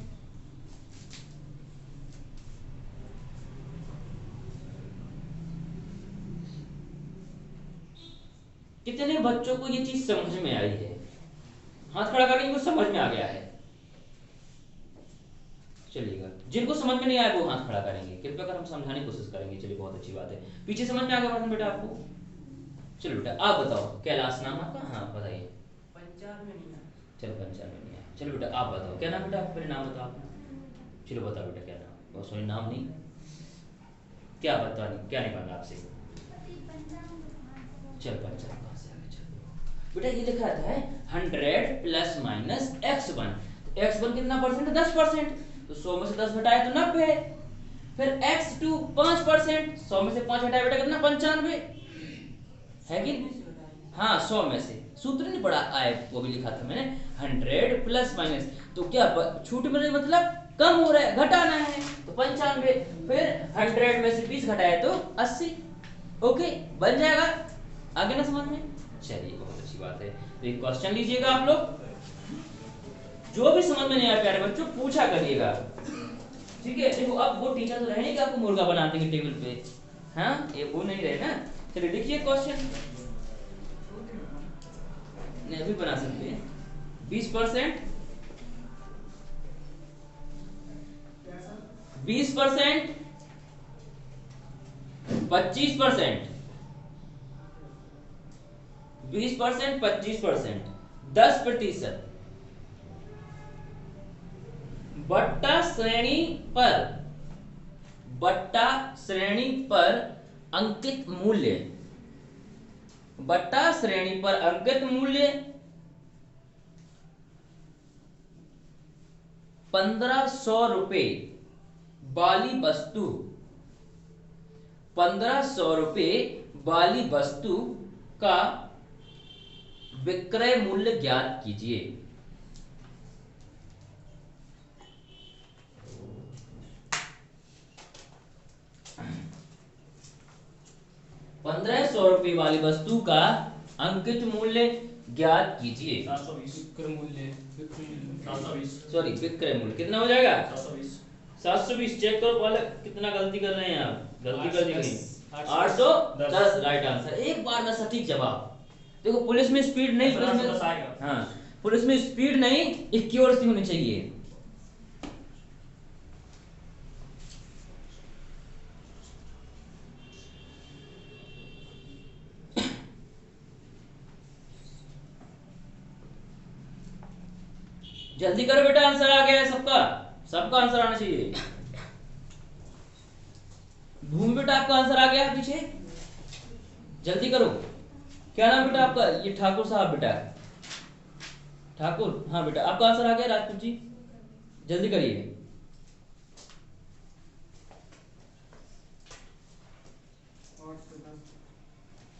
कितने बच्चों को ये चीज समझ में आई है, हाथ खड़ा करके इनको समझ में आ गया है। चलिएगा, जिनको समझ में नहीं आया वो हाथ खड़ा करेंगे, कृपया कर हम समझाने की कोशिश करेंगे। चलिए बहुत अच्छी बात है, पीछे समझ में आ गया बेटा आपको। चलो बेटा आप बताओ, कैलाश नाम आपका, हाँ बताइए। चलो 95 नहीं आया। चलो बेटा आप बताओ, क्या नाम बेटा आपका, पहले नाम बताओ। चलो बताओ बेटा क्या नाम, बहुत सॉरी नाम नहीं, क्या बता नहीं, क्या नहीं बनना आपसे। चल 95 कहाँ से आ गया, चलो बेटा ये लिखा था 100 प्लस माइनस x1, x1 कितना परसेंट है 10%, तो 100 में से 10 घटाए तो 90, फिर x2 5%, 100 में से 5 घटाए बेटा कितना 95 है कि हाँ 100 में से, सूत्र नहीं पढ़ा आए वो भी लिखा था मैंने 100 प्लस माइनस, तो क्या छूट में मतलब कम हो रहा है, घटाना है तो 95, फिर 100 में से 20 घटाए तो 80। ओके बन जाएगा, आगे ना समझ में। चलिए बहुत अच्छी बात है, तो एक क्वेश्चन लीजिएगा आप लोग, जो भी समझ में नहीं आया प्यारे बच्चों पूछा करिएगा, ठीक है। देखो अब वो टीचर तो रहे नहीं कि आपको मुर्गा बना देंगे टेबल पे, हाँ ये वो नहीं रहे ना। चलिए देखिए क्वेश्चन, नहीं अभी बना सकते हैं। 20%, 20%, 25%, 20%, 25%, 10% बट्टा श्रेणी पर, बट्टा श्रेणी पर अंकित मूल्य, बट्टा श्रेणी पर अंकित मूल्य 1500 रुपए वाली वस्तु, 1500 रुपए वाली वस्तु का विक्रय मूल्य ज्ञात कीजिए। पंद्रह सौ रुपए वाली वस्तु का अंकित मूल्य ज्ञात कीजिए। 720 सॉरी विक्रय मूल्य कितना हो जाएगा 720 720। चेक करो पहले कितना गलती कर रहे हैं आप, गलती कर दी कहीं 810 राइट आंसर, एक बार में सटीक जवाब। देखो पुलिस में स्पीड नहीं, पुलिस में हाँ पुलिस में स्पीड नहीं एक्यूरेसी होनी चाहिए। जल्दी करो बेटा, आंसर आ गया है सबका, सबका आंसर आना चाहिए। भूमि बेटा आपका आंसर आ गया पीछे, जल्दी करो। क्या नाम बेटा आपका, ये ठाकुर साहब बेटा, ठाकुर हाँ बेटा आपका आंसर आ गया राजपूत जी, जल्दी करिए।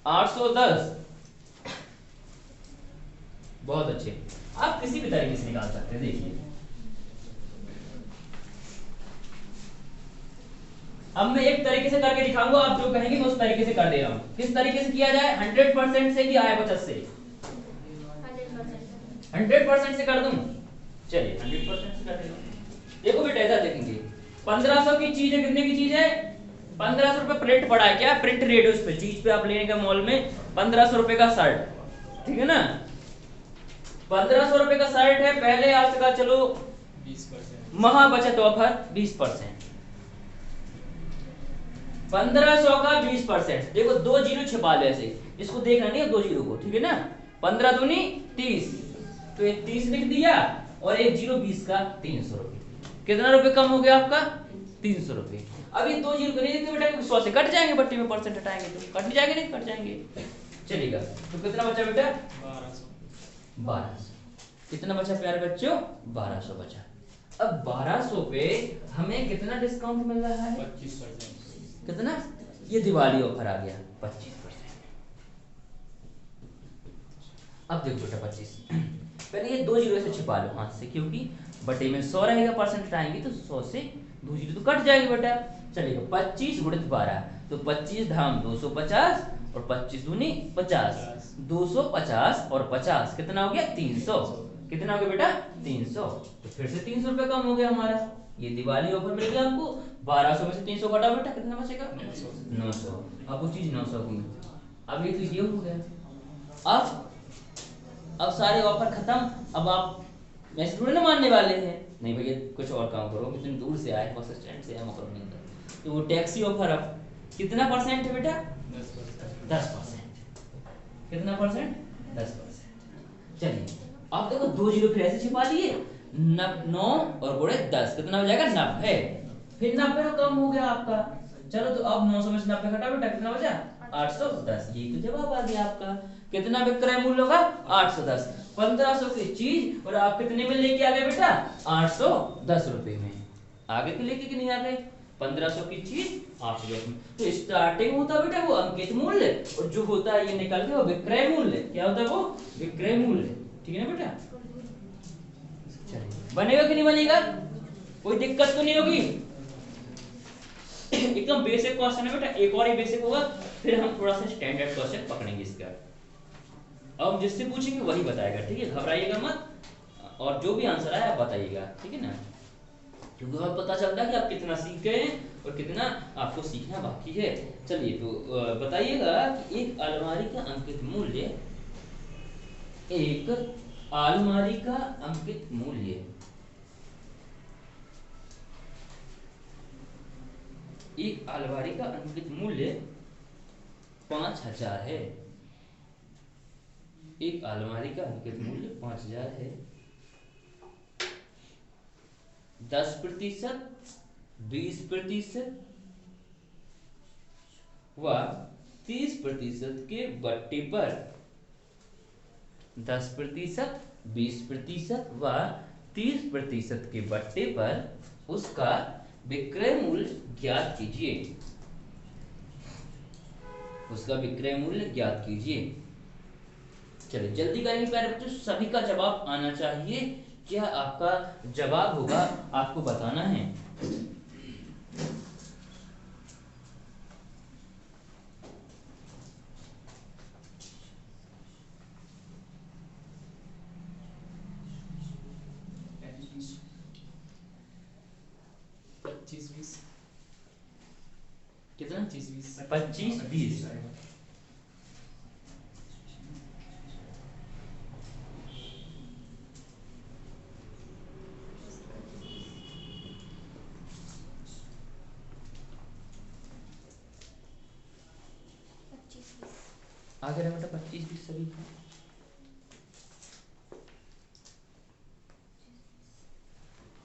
आठ सौ दस, बहुत अच्छे, आप किसी भी तरीके से निकाल सकते हैं। देखिए अब मैं एक तरीके से करके दिखाऊंगा, आप जो कहेंगे मैं उस तरीके से कर दे रहा हूं। किस तरीके से किया जाए, 100% से कि आय बचत से, 100% से कर दूं। चलिए 100% से कर देता। देखो बेटा इधर देखेंगे 1500 की चीज है, कितने की चीज है 1500 रुपए प्रिंट पड़ा है, क्या प्रिंट रेट है उस पे, चीज पे आप लेने का मॉल में 1500 रुपए का शर्ट, ठीक है ना 1500 रुपए का शर्ट है। पहले आपका चलो 20% महा बचत ऑफर 20%, 1500 का 20%। देखो दो जीरो छिपा ले ऐसे, इसको देखना नहीं है दो जीरो को, ठीक है ना 15 दूनी 30, तो ये 30 लिख दिया और एक जीरो 20 का 300 रुपए, कितना रुपए कम हो गया आपका 300 रुपए। अब ये दो जीरो नहीं देखते बेटा 100 से कट जाएंगे, बट्टी में परसेंट हटाएंगे तो कट जाएंगे, नहीं कट जाएंगे। चलेगा। तो कितना बचा बेटा? 1200। 1200। कितना बचा प्यारे बच्चों? 1200 बचा। अब 1200 पे हमें कितना डिस्काउंट मिल रहा है? 25%। कितना? ये दिवाली ऑफर आ गया 25%। अब देखो बेटा 25 पहले ये 2 जीरो से छिपा लो हाथ से, क्योंकि बटे में 100 रहेगा, परसेंट आएंगे तो 100 से 2 जीरो तो कट जाएगी बेटा। चलेगा 25 गुणित 12, तो 25 धाम 250 और 25 दूनी 50, 250 और 50 कितना हो गया? 300। कितना हो गया बेटा? 300। तो फिर से 300 रुपये कम हो गया हमारा। ये दिवाली ऑफर मिल गया आपको। 1200 में से 300 घटाओ बेटा, कितना बचेगा? 900। अब वो चीज 900 की। अब ये तो ये हो गया। अब सारे ऑफर खत्म। अब आप वैसे थोड़ी ना मानने वाले हैं, नहीं भैया कुछ और काम करो, इतनी दूर से आए, बस स्टैंड से आए मकरोनी का, तो वो टैक्सी ऑफर अब कितना परसेंट है बेटा? 10%। कितना परसेंट? 10%। चलिए अब देखो 2 जीरो फिर ऐसे छिपा लिए, 9 और गुणे 10 कितना हो जाएगा? 90। फिर 90 तो कम हो गया आपका। चलो तो अब 900 में से 90 घटा बेटा, कितना बचा? 810। यही तो जवाब आ गया आपका। कितना विक्रय मूल्य होगा? 810। 1500 की चीज और आप कितने में लेके आ गए बेटा? 810 रुपए में। आगे के लेके कि नहीं आ गए? 1500 की चीज 810 में। तो स्टार्टिंग होता है बेटा वो अंकित मूल्य, और जो होता है ये निकल के वो विक्रय मूल्य। क्या होता है वो? विक्रय मूल्य। ठीक है ना बेटा? चलिए बनेगा कि नहीं बनेगा? कोई दिक्कत तो नहीं होगी? एकदम बेसिक क्वेश्चन है बेटा, एक और ही बेसिक होगा, फिर हम थोड़ा सा स्टैंडर्ड क्वेश्चन पकड़ेंगे इसका। अब जिससे पूछेंगे वही बताएगा, ठीक है? घबराइएगा मत, और जो भी आंसर आए आप बताइएगा, ठीक है ना? क्योंकि हमें पता चलता है कि आप कितना सीख गए हैं और कितना आपको सीखना बाकी है। चलिए तो बताइएगा कि एक अलमारी का अंकित मूल्य, एक अलमारी का अंकित मूल्य, एक अलमारी का अंकित मूल्य 5000 है। एक अलमारी का अंकित मूल्य 5000 है। 10%, 20% व 30% के बट्टे पर, 10%, 20% व 30% के बट्टे पर उसका विक्रय मूल्य ज्ञात कीजिए। उसका विक्रय मूल्य ज्ञात कीजिए। चलिए जल्दी करेंगे प्यारे बच्चों, सभी का जवाब आना चाहिए। क्या आपका जवाब होगा आपको बताना है। कितना? 25 20। आगे रहा बेटा 25 20 सभी का।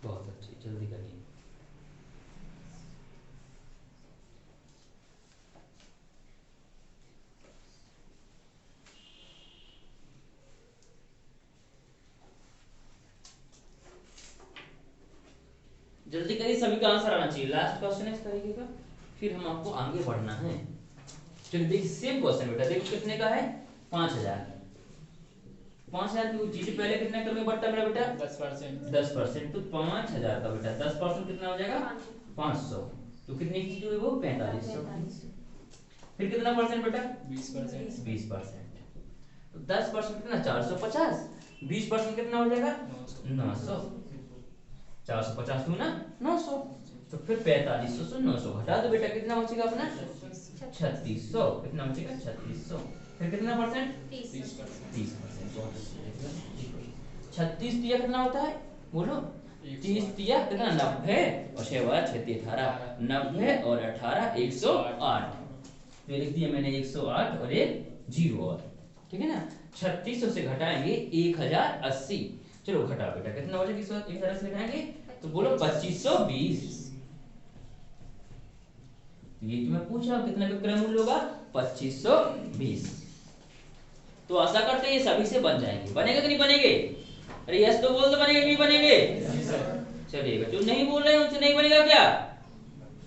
बहुत अच्छी, जल्दी करिए। जल्दी करिए, सभी का आंसर आना चाहिए। लास्ट क्वेश्चन है इस तरीके का, फिर हम आपको आगे बढ़ना है। चलिए देखिए सेम क्वेश्चन बेटा, देखो कितने का है? 5000। 5000 की चीज पहले कितने कर में बट्टा मेरा बेटा? 10%। 10%, तो 5000 का बेटा 10% कितना हो जाएगा? 500। तो कितनी की चीज हुई वो? 4500। फिर कितना परसेंट बेटा? 20%। 20%। तो 10% कितना? 450। 20% कितना हो जाएगा? 900। 450 दूना 900। तो फिर 4500 से 900 घटा दो बेटा, कितना बचेगा अपना? 3600। कितना बचेगा? 3600। फिर कितना परसेंट? 30%। 30%। 36 तिया कितना होता है बोलो? 30 तिया कितना? 90 और 6 बार 6 18। 90 और 18 108। तो ये लिख दिया मैंने 108 और एक जीरो और, ठीक है ना? 3600 से घटाएंगे 1080। चलो घटा बेटा, कितना बचेगा? 1080 से घटाएंगे तो बोलो 2520। तो ये जो मैं पूछ रहा हूं कितना विक्रय मूल्य होगा? 2520। तो आशा करते हैं ये सभी से बन जाएंगे। बनेगा कि नहीं बनेंगे? अरे यस तो बोल, तो बनेंगे कि नहीं बनेंगे? चलिएगा, जो नहीं बोल रहे हैं उनसे नहीं बनेगा क्या?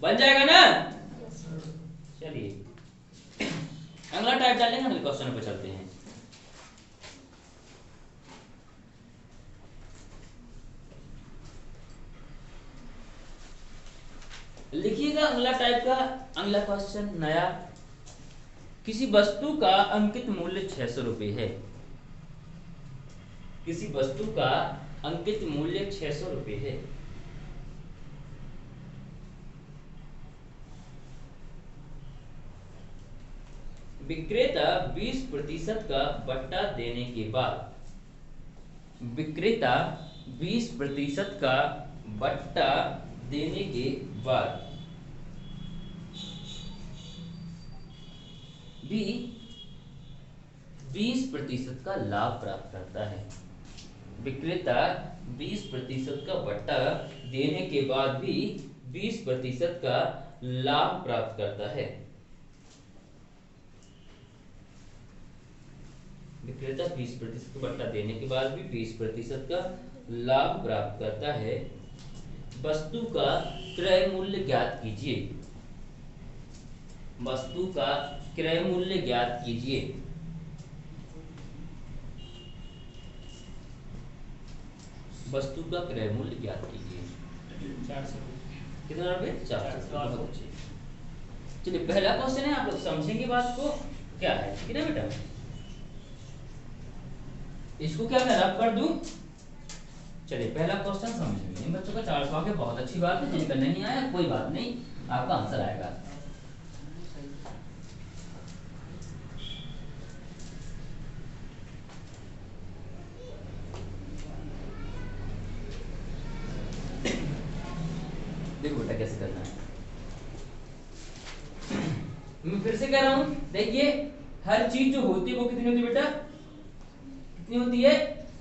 बन जाएगा ना? चलिए अगला टाइप डाल लेंगे, अगले क्वेश्चन पे चलते हैं। लिखिएगा अगला टाइप का अगला क्वेश्चन नया। किसी वस्तु का अंकित मूल्य 600 रुपये है। किसी वस्तु का अंकित मूल्य 600 रुपये है। विक्रेता 20% का बट्टा देने के बाद, विक्रेता 20% का बट्टा देने के बाद भी 20% का लाभ प्राप्त करता है। विक्रेता 20% का बट्टा देने के बाद भी 20% का लाभ प्राप्त करता है। विक्रेता 20% का बट्टा देने के बाद भी 20% का लाभ प्राप्त करता है। वस्तु का क्रय मूल्य ज्ञात कीजिए। वस्तु का क्रय मूल्य ज्ञात कीजिए। वस्तु का क्रय मूल्य ज्ञात कीजिए। 400 कितना रुपये? 400। चलिए पहला क्वेश्चन है, आप लोग समझेंगे बात को क्या है, ठीक है बेटा? इसको क्या मैं रब कर दूं? चलिए पहला क्वेश्चन समझेंगे। इन बच्चों का 400 आ गया, बहुत अच्छी बात है। जिनका नहीं आया कोई बात नहीं, आपका आंसर आएगा। देखो बेटा कैसे करना है। मैं फिर से कह रहा हूं, देखिए हर चीज जो होती है वो कितनी होती है बेटा? कितनी होती है?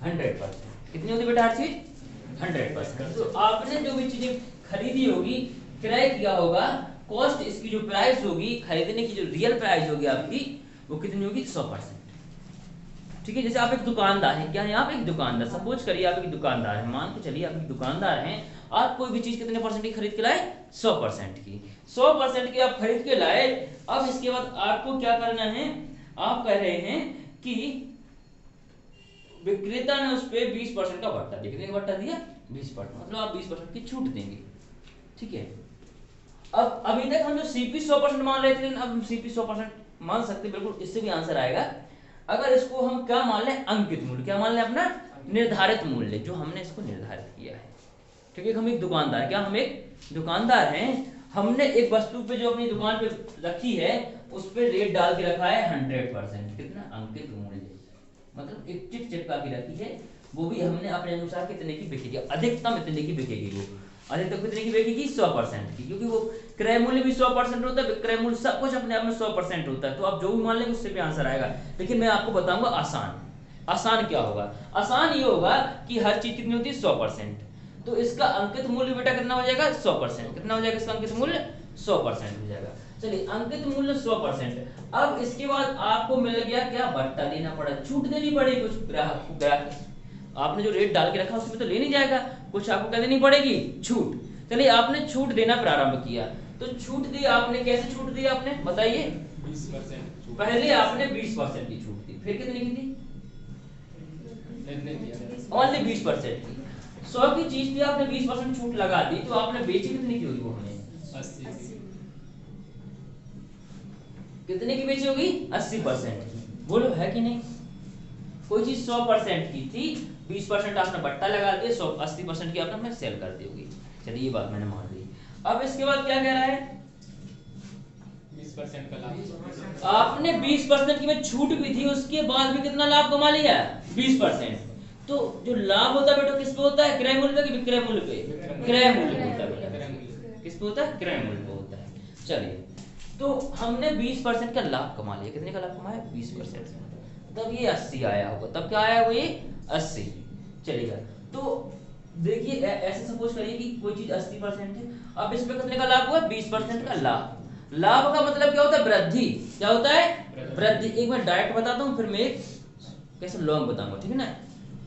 100%। कितनी होती है बेटा हर चीज? 100%। तो आपने जो भी चीजें खरीदी होगी, क्रय किया होगा, कॉस्ट इसकी जो प्राइस होगी, खरीदने की जो रियल प्राइस होगी आपकी, वो कितनी होगी? 100%। ठीक है, जैसे आप एक दुकानदार हैं, क्या है आप एक दुकानदार, सपोज करिए आप एक दुकानदार हैं, मान के चलिए आप एक दुकानदार हैं, आप कोई भी चीज कितने परसेंट की खरीद के लाए? 100% की। 100% की आप खरीद के लाए। अब इसके बाद आपको क्या करना है? आप कह रहे हैं कि विक्रेता ने उस पे 20% का बट्टा दिया। कितने का बट्टा दिया? 20%। मतलब आप 20% की छूट देंगे। ठीक है, अब अभी तक हम जो सीपी 100% मान रहे थे, लेकिन अब हम सीपी 100% मान सकते, बिल्कुल इससे भी आंसर आएगा। अगर इसको हम क्या मान लें? अंकित मूल्य। क्या मान लें? अपना निर्धारित मूल्य, जो हमने इसको निर्धारित किया है। ठीक है, हम एक दुकानदार, क्या हम एक दुकानदार हैं, हमने एक वस्तु पे जो अपनी दुकान पे रखी है उस पे रेट डाल के रखा है 100%। कितना? अंकित मूल्य, मतलब एक चिट चिपका के रखी है, वो भी हमने अपने अनुसार कितने की बिकेगी? अधिकतम इतने की बिकेगी। वो अधिकतम कितने की बिकेगी? 100% की, क्योंकि वो क्रय मूल्य भी 100% होता है, विक्रय मूल्य सब कुछ अपने आप में 100% होता है। तो आप जो भी मान लेंगे उससे भी आंसर आएगा। लेकिन मैं आपको बताऊंगा आसान। आसान क्या होगा? आसान ये होगा कि हर चीज कितनी होती है? 100%। तो इसका अंकित मूल्य बेटा कितना हो जाएगा? 100%। कितना हो जाएगा इसका अंकित मूल्य? 100% हो जाएगा। चलिए अंकित मूल्य 100%। अब इसके बाद आपको मिल गया क्या? बट्टा लेना पड़ा, छूट देनी पड़ेगी कुछ ग्राहक को। ग्राहक आपने जो रेट डाल के रखा उसमें तो ले नहीं जाएगा, कुछ आपको क्या देनी पड़ेगी? छूट। चलिए आपने छूट देना प्रारंभ किया, तो छूट दी आपने, कैसे छूट दी आपने बताइए? 20%। पहले आपने 20% की छूट दी, फिर कितनी की थी? ओनली 20% की। 100 की चीज थी, आपने 20% छूट लगा दी, तो आपने बेची कितनी की होगी वो हमें? 80। कितने की बेची होगी? 80% की। बोलो है कि नहीं? कोई चीज 100% की थी, 20% आपने बट्टा लगा दिया, 80% की आपने अपने सेल कर दी होगी। चलिए ये बात मैंने मान ली। अब इसके बाद क्या कह रहा है? 20% का लाभ। आपने 20% की में छूट भी थी, उसके बाद भी कितना लाभ कमा लिया? 20%। तो जो लाभ होता है बेटा किस पे होता है? क्रय मूल्य पे कि विक्रय मूल्य पे? क्रय मूल्य पे होता है बेटा। किस पे होता है? क्रय मूल्य पे होता है। चलिए तो हमने 20% का लाभ कमा लिया। कितने का लाभ कमाया? 20%। तब ये 80 आया होगा। तब क्या आया? वो ये 80 चलेगा। तो देखिए ऐसे सपोज करिए कि कोई चीज 80% है, अब इसमें कितने का लाभ हुआ? 20% का लाभ। लाभ का मतलब क्या होता है? वृद्धि। क्या होता है? वृद्धि। एक बार डायरेक्ट बताता हूँ, फिर मैं एक कैसे लॉन्ग बताऊंगा, ठीक है ना।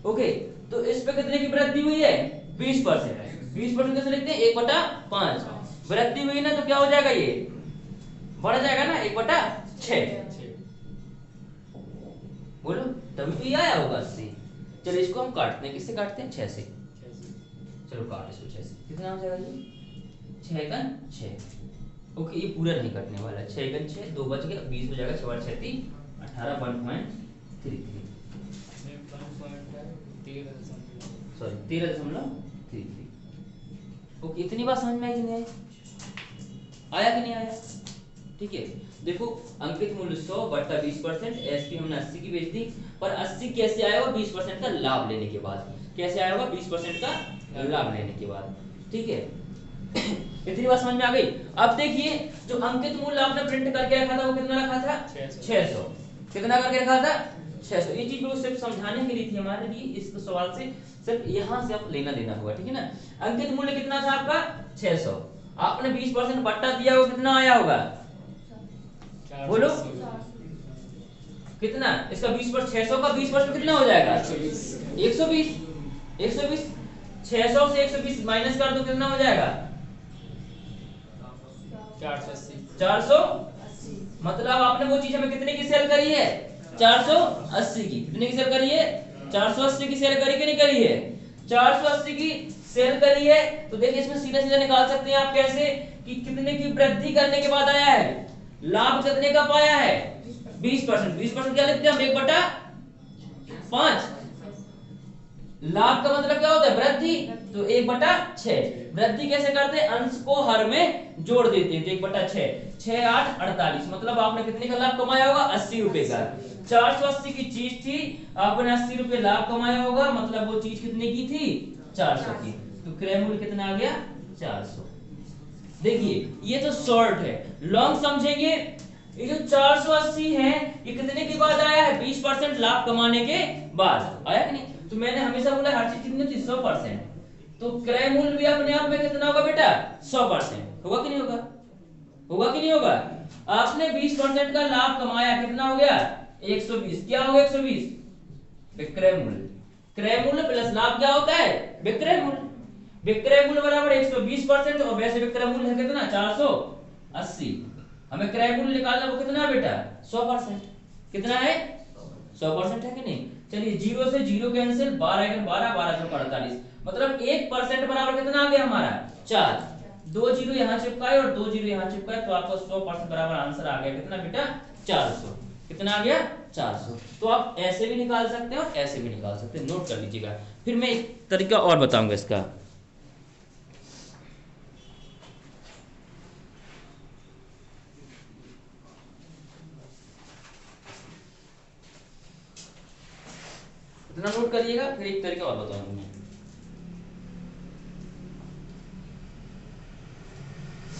ओके, तो इस पे कितने की वृद्धि हुई है? 20%। 20% कैसे लिखते हैं? 1/5 वृद्धि हुई ना, तो क्या हो जाएगा? ये बढ़ जाएगा ना, 1/6। बोलो, तभी तो ये आया होगा 80। चलो इसको हम काटते हैं, किससे काटते हैं? 6 से। चलो काट इसको 6 से, कितना हो जाएगा ये? 6 का 6। ओके, ये पूरा नहीं कटने वाला। 6 का 6, 2 बच गया, 20 हो जाएगा। 6 और 6 18, 1.33 सॉरी 13.33। ओके, इतनी बात समझ में आई कि नहीं आई? आया कि नहीं आया? ठीक है, देखो अंकित मूल्य 100 बट्टा 20%, एसपी हमने 80 की बेच दी, पर 80 कैसे आया होगा? 20% का लाभ लेने के बाद। कैसे आया होगा? 20% का लाभ लेने के बाद। ठीक है, इतनी बात समझ में आ गई। अब देखिए, जो अंकित मूल्य आपने प्रिंट करके रखा था वो कितना रखा था? 600। कितना करके रखा था? 600। ये चीज सिर्फ समझाने के लिए थी हमारे लिए, इस सवाल से सिर्फ यहां से आप लेना देना होगा, ठीक है ना। अंकित मूल्य कितना था आपका? 600। आपने 20% बट्टा दिया, वो कितना आया होगा? बोलो कितना? इसका 20%, 600 का 20% कितना हो जाएगा? 120। 120 600 से 120 माइनस कर दो, कितना हो जाएगा? 480। मतलब आपने वो चीज हमें कितने की सेल करी है? 480 की। कितने की सेल करी है? 480 की सेल करी कि नहीं करी है? 480 की सेल करी है। तो देखिए इसमें सीधा सीधा निकाल सकते हैं आप, कैसे कि कितने की वृद्धि करने के बाद आया है लाभ, कितने का पाया है? 20%। 20% क्या लिखते हैं हम? 1/5। लाभ का मतलब क्या होता है? वृद्धि। तो 1/6। वृद्धि कैसे करते हैं? अंश को हर में जोड़ देते हैं। तो 1/6, 6 8 48। मतलब आपने कितने का लाभ कमाया होगा? 80 रुपए का। 480 की चीज थी, आपने 80 रुपए लाभ कमाया होगा, मतलब वो चीज कितने की थी? 400 की। तो क्रय मूल्य कितना आ गया? 400। देखिए ये तो शॉर्ट है, लॉन्ग समझेंगे। ये जो 480 है, ये कितने के बाद आया है? 20% लाभ कमाने के बाद आया कि नहीं? तो मैंने हमेशा बोला हर चीज कितनी होती? 100%। तो क्रय मूल्य भी अपने आप में कितना होगा बेटा? 100%। होगा कि नहीं होगा? होगा कि नहीं होगा? आपने 20% का लाभ कमाया, कितना हो गया? 120। क्या हो गया 120? विक्रय मूल्य। क्रय मूल्य प्लस लाभ क्या होता है? विक्रय मूल्य। विक्रय मूल्य बराबर 120%, और वैसे विक्रय मूल्य है कितना? 480। हमें क्रय मूल्य निकालना, वो कितना है बेटा? 100%। कितना है? 100% है कि नहीं? चलिए 0 से 0 कैंसिल, 12 1 12, 12 4 48। मतलब 1% बराबर कितना आ गया हमारा? 4। 2 0 यहाँ चिपकाए और 2 0 यहाँ चिपकाए, तो आपको 100% बराबर आंसर आ गया कितना बेटा? 400। कितना आ गया? 400। तो आप ऐसे भी निकाल सकते हैं और ऐसे भी निकाल सकते हैं, नोट कर लीजिएगा। फिर मैं एक तरीका और बताऊंगा इसका। इतना नोट करिएगा, फिर एक तरीका और बताऊंगा मैं।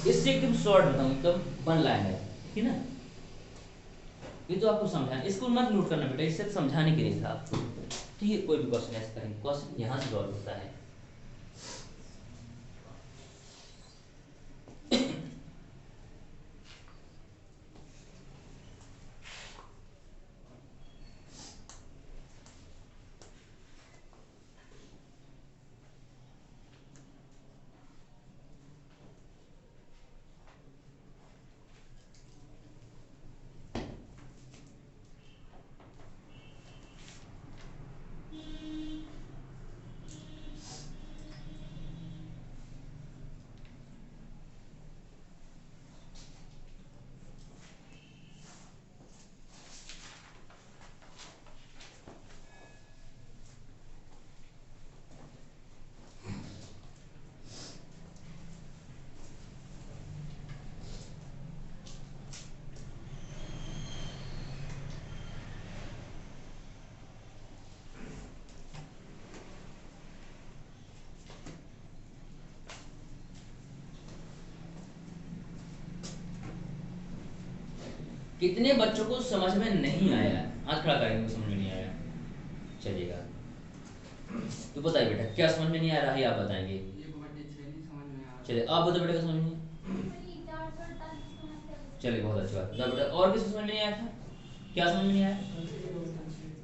इससे एकदम शॉर्ट बताऊं, एकदम 1 लाइन है, ठीक है ना। ये तो आपको समझाना, इसको मत नोट करना बेटा, इससे समझाने के लिए था आपको। ठीक है, कोई भी क्वेश्चन ऐसा करेंगे, क्वेश्चन यहाँ से सॉल्व होता है। कितने बच्चों को समझ में नहीं आया? हाथ खड़ा करेंगे, समझ में नहीं आया। चलिएगा, तो बताइए बेटा क्या समझ में नहीं आ रहा है, आप बताएंगे। चलिए आप बताओ बेटा, क्या समझ में नहीं? चलिए बहुत अच्छी बात। बेटा और किसी समझ में नहीं आया था? क्या समझ में नहीं आया?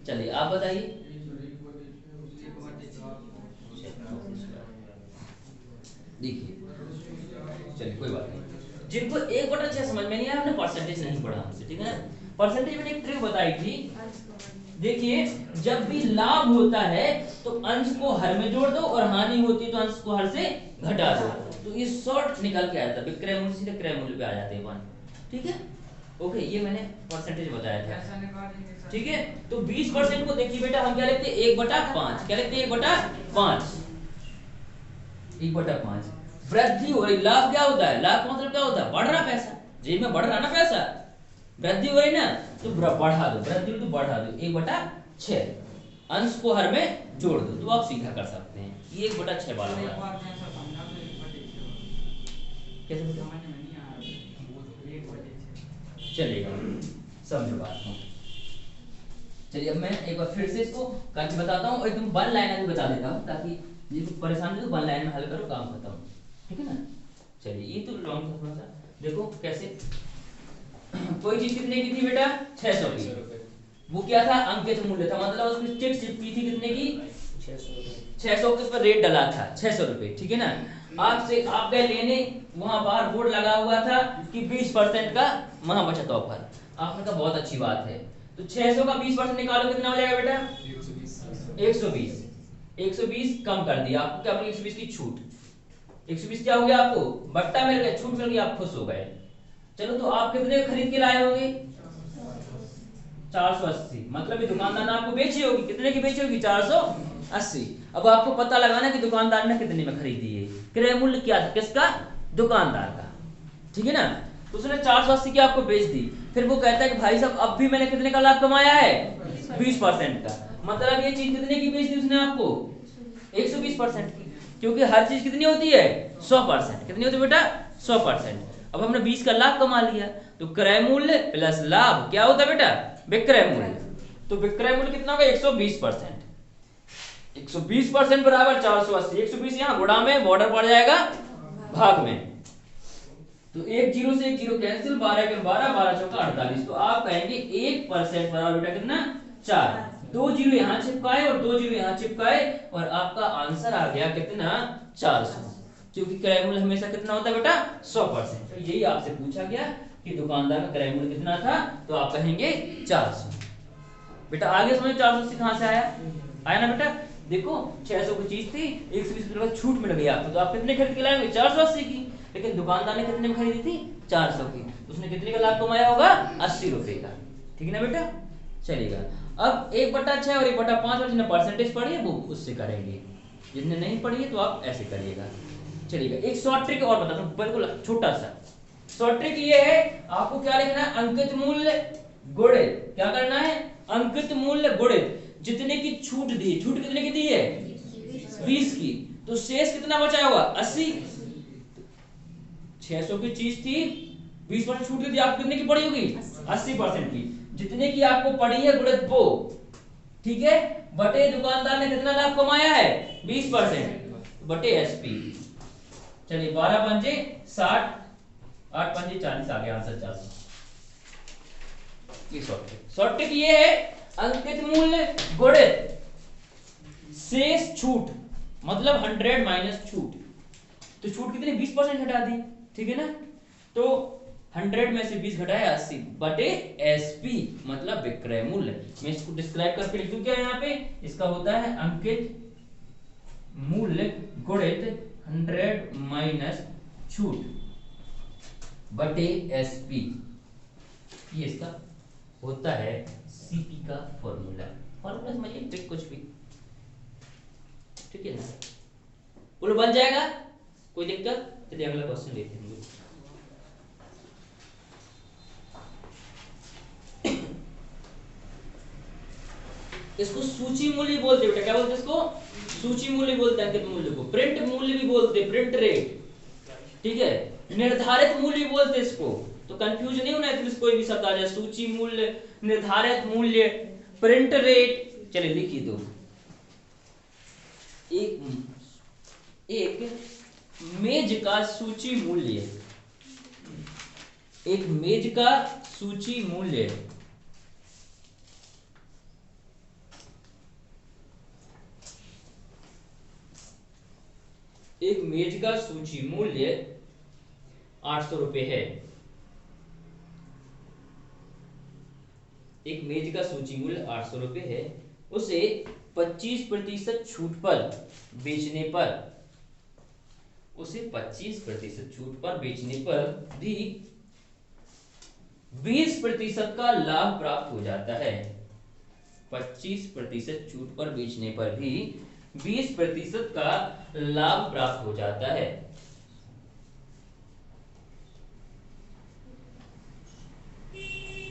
चलिए आप बताइए। देखिए चलिए कोई बात नहीं, जिनको 1/6 समझ में नहीं आया हमने परसेंटेज नहीं पढ़ा हमसे, ठीक है ना। परसेंटेज मैंने एक ट्रिक बताई थी। देखिए जब भी लाभ होता है तो अंश को हर में जोड़ दो और हानि होती है तो अंश को हर से घटा दो, तो ये शॉर्ट निकल के आता है, विक्रय मूल्य सीधे क्रय मूल्य पे आ जाते हैं वन, ठीक है। ओके ये मैंने परसेंटेज बताया था, ठीक है। तो 20% को देखिए बेटा हम क्या लिखते हैं 1/5, क्या लिखते हैं 1/5, 1/5। वृद्धि हो रही, लाभ क्या होता है, लाभ का मतलब क्या होता है, बढ़ रहा पैसा, जेब में बढ़ रहा ना पैसा, वृद्धि हो रही ना तो बढ़ा दो, वृद्धि हो तो बढ़ा दो, 1/6 अंश को हर में जोड़ दो, तो आप सीधा कर सकते हैं ये 1/6 वाला कैसे चलेगा, समझो बात को। चलिए अब मैं एक बार फिर से इसको करके बताता हूँ, एकदम वन लाइनर भी बता देता हूँ ताकि ये कुछ परेशानी तो वन लाइन में हल करो काम खत्म, ठीक है ना। चलिए ये तो लॉन्ग था थोड़ा सा, देखो कैसे। कोई चीज कितने की थी बेटा 600 की, वो क्या था अंकित मूल्य था, मतलब उसमें चिट चिपकी थी कितने की 600 के, उस पर रेट डला था 600 रुपए, ठीक है ना। आपसे आप गए लेने, वहां बाहर बोर्ड लगा हुआ था कि 20% का महा बचत ऑफर, आपने कहा बहुत अच्छी बात है, तो 600 का 20% निकालो कितना हो जाएगा बेटा 120, 120 कम कर दिया आपको, क्या बोली 120 की छूट, 120 क्या हो गया आपको बट्टा मिल गया, छूट मिल गई, आप खुश हो गए। चलो तो आप कितने खरीद के लाए होंगे 480, मतलब ये दुकानदार ने आपको बेची होगी, कितने की बेची होगी 480। अब आपको पता लगाना कि दुकानदार ने कितने में खरीदी है, क्रय मूल्य क्या था किसका, दुकानदार का, ठीक है ना। तो उसने 480 की आपको बेच दी, फिर वो कहता है कि भाई साहब अब भी मैंने कितने का लाभ कमाया है 20% का, मतलब ये चीज कितने की बेच दी उसने आपको 120% की, क्योंकि हर चीज कितनी होती है 100%, कितनी होती है बेटा 100%। अब हमने 20 का लाभ कमा लिया, तो क्रय मूल्य प्लस लाभ क्या होता है बेटा विक्रय मूल्य, तो विक्रय मूल्य कितना होगा 120%, 120% बराबर 480, 120 यहाँ गुणा में बॉर्डर पड़ जाएगा भाग में, तो एक जीरो से एक जीरो कैंसिल, 12 के 12, 12 चौका 48, तो आप कहेंगे 1% बराबर बेटा कितना 4, 2 जीरो यहाँ चिपकाए और 2 जीरो यहाँ चिपकाए और आपका आंसर आ गया कितना 400, क्योंकि क्रय मूल्य हमेशा कितना होता है बेटा 100%। तो यही आपसे पूछा गया कि दुकानदार का क्रय मूल्य कितना था, तो आप कहेंगे 400। बेटा आगे समझ 480 कहां से आया, आया ना बेटा, देखो 600 की चीज थी 120 रुपए छूट मिल गई आपको, तो आप कितने खरीद के लाएंगे 480 की, लेकिन दुकानदार ने कितने में खरीदी थी 400 की, उसने कितने का लाभ कमाया होगा 80 रुपए का, ठीक है ना बेटा। चलेगा अब 1/6 और 1/5 और जिन्हें परसेंटेज पढ़ी है वो उससे करेंगे, जिन्हें नहीं पढ़ी है तो आप ऐसे करिएगा। चलिएगा एक शॉर्ट ट्रिक और बताता हूँ, बिल्कुल छोटा सा शॉर्ट ट्रिक ये है, आपको क्या लिखना है अंकित मूल्य गुणित, क्या करना है अंकित मूल्य गुणित जितने की छूट दी, छूट कितने की दी है 20 की, तो शेष कितना बचा होगा 80, 600 की चीज थी 20% छूट दी, आपको कितने की पड़ी होगी 80% की, जितने की आपको पड़ी है गुणित वो, ठीक है, बटे दुकानदार ने कितना लाभ कमाया है 20% बटे एसपी। चलिए 12 पंजे 60, 8 पंजे 40 आ गया आंसर 400। ये शॉर्ट ट्रिक ये है अंकित मूल्य गुणित शेष छूट, मतलब 100 माइनस छूट, तो छूट कितनी 20% हटा दी, ठीक है ना, तो 100 में से 20 घटाया 80 बटे एसपी मतलब विक्रय मूल्य। मैं इसको डिस्क्राइब करके लिख दूं क्या यहाँ पे, इसका होता है अंकित मूल्य गुणित 100 माइनस छूट बटे एसपी, ये इसका होता है सीपी का फॉर्मूला, फॉर्मूला समझिए ट्रिक कुछ भी, ठीक है ना, बोलो बन जाएगा कोई दिक्कत। चलिए अगला क्वेश्चन देखते हैं। इसको सूची मूल्य बोलते हैं बेटा, क्या बोलते हैं इसको सूची मूल्य बोलते हैं, अंकित मूल्य को प्रिंट मूल्य भी बोलते हैं, प्रिंट रेट, ठीक है, निर्धारित मूल्य भी बोलते हैं इसको, तो कंफ्यूज नहीं होना है, कोई भी शब्द आ जाए सूची मूल्य निर्धारित मूल्य प्रिंट रेट। चलिए लिखिए दो, एक मेज का सूची मूल्य, एक मेज का सूची मूल्य मेज का सूची मूल्य 800 रुपए है, एक मेज का सूची मूल्य 800 रुपए है, उसे 25% छूट पर बेचने पर, उसे 25% छूट पर बेचने पर भी 20% का लाभ प्राप्त हो जाता है। 25% छूट पर बेचने पर भी 20% का लाभ प्राप्त हो जाता है।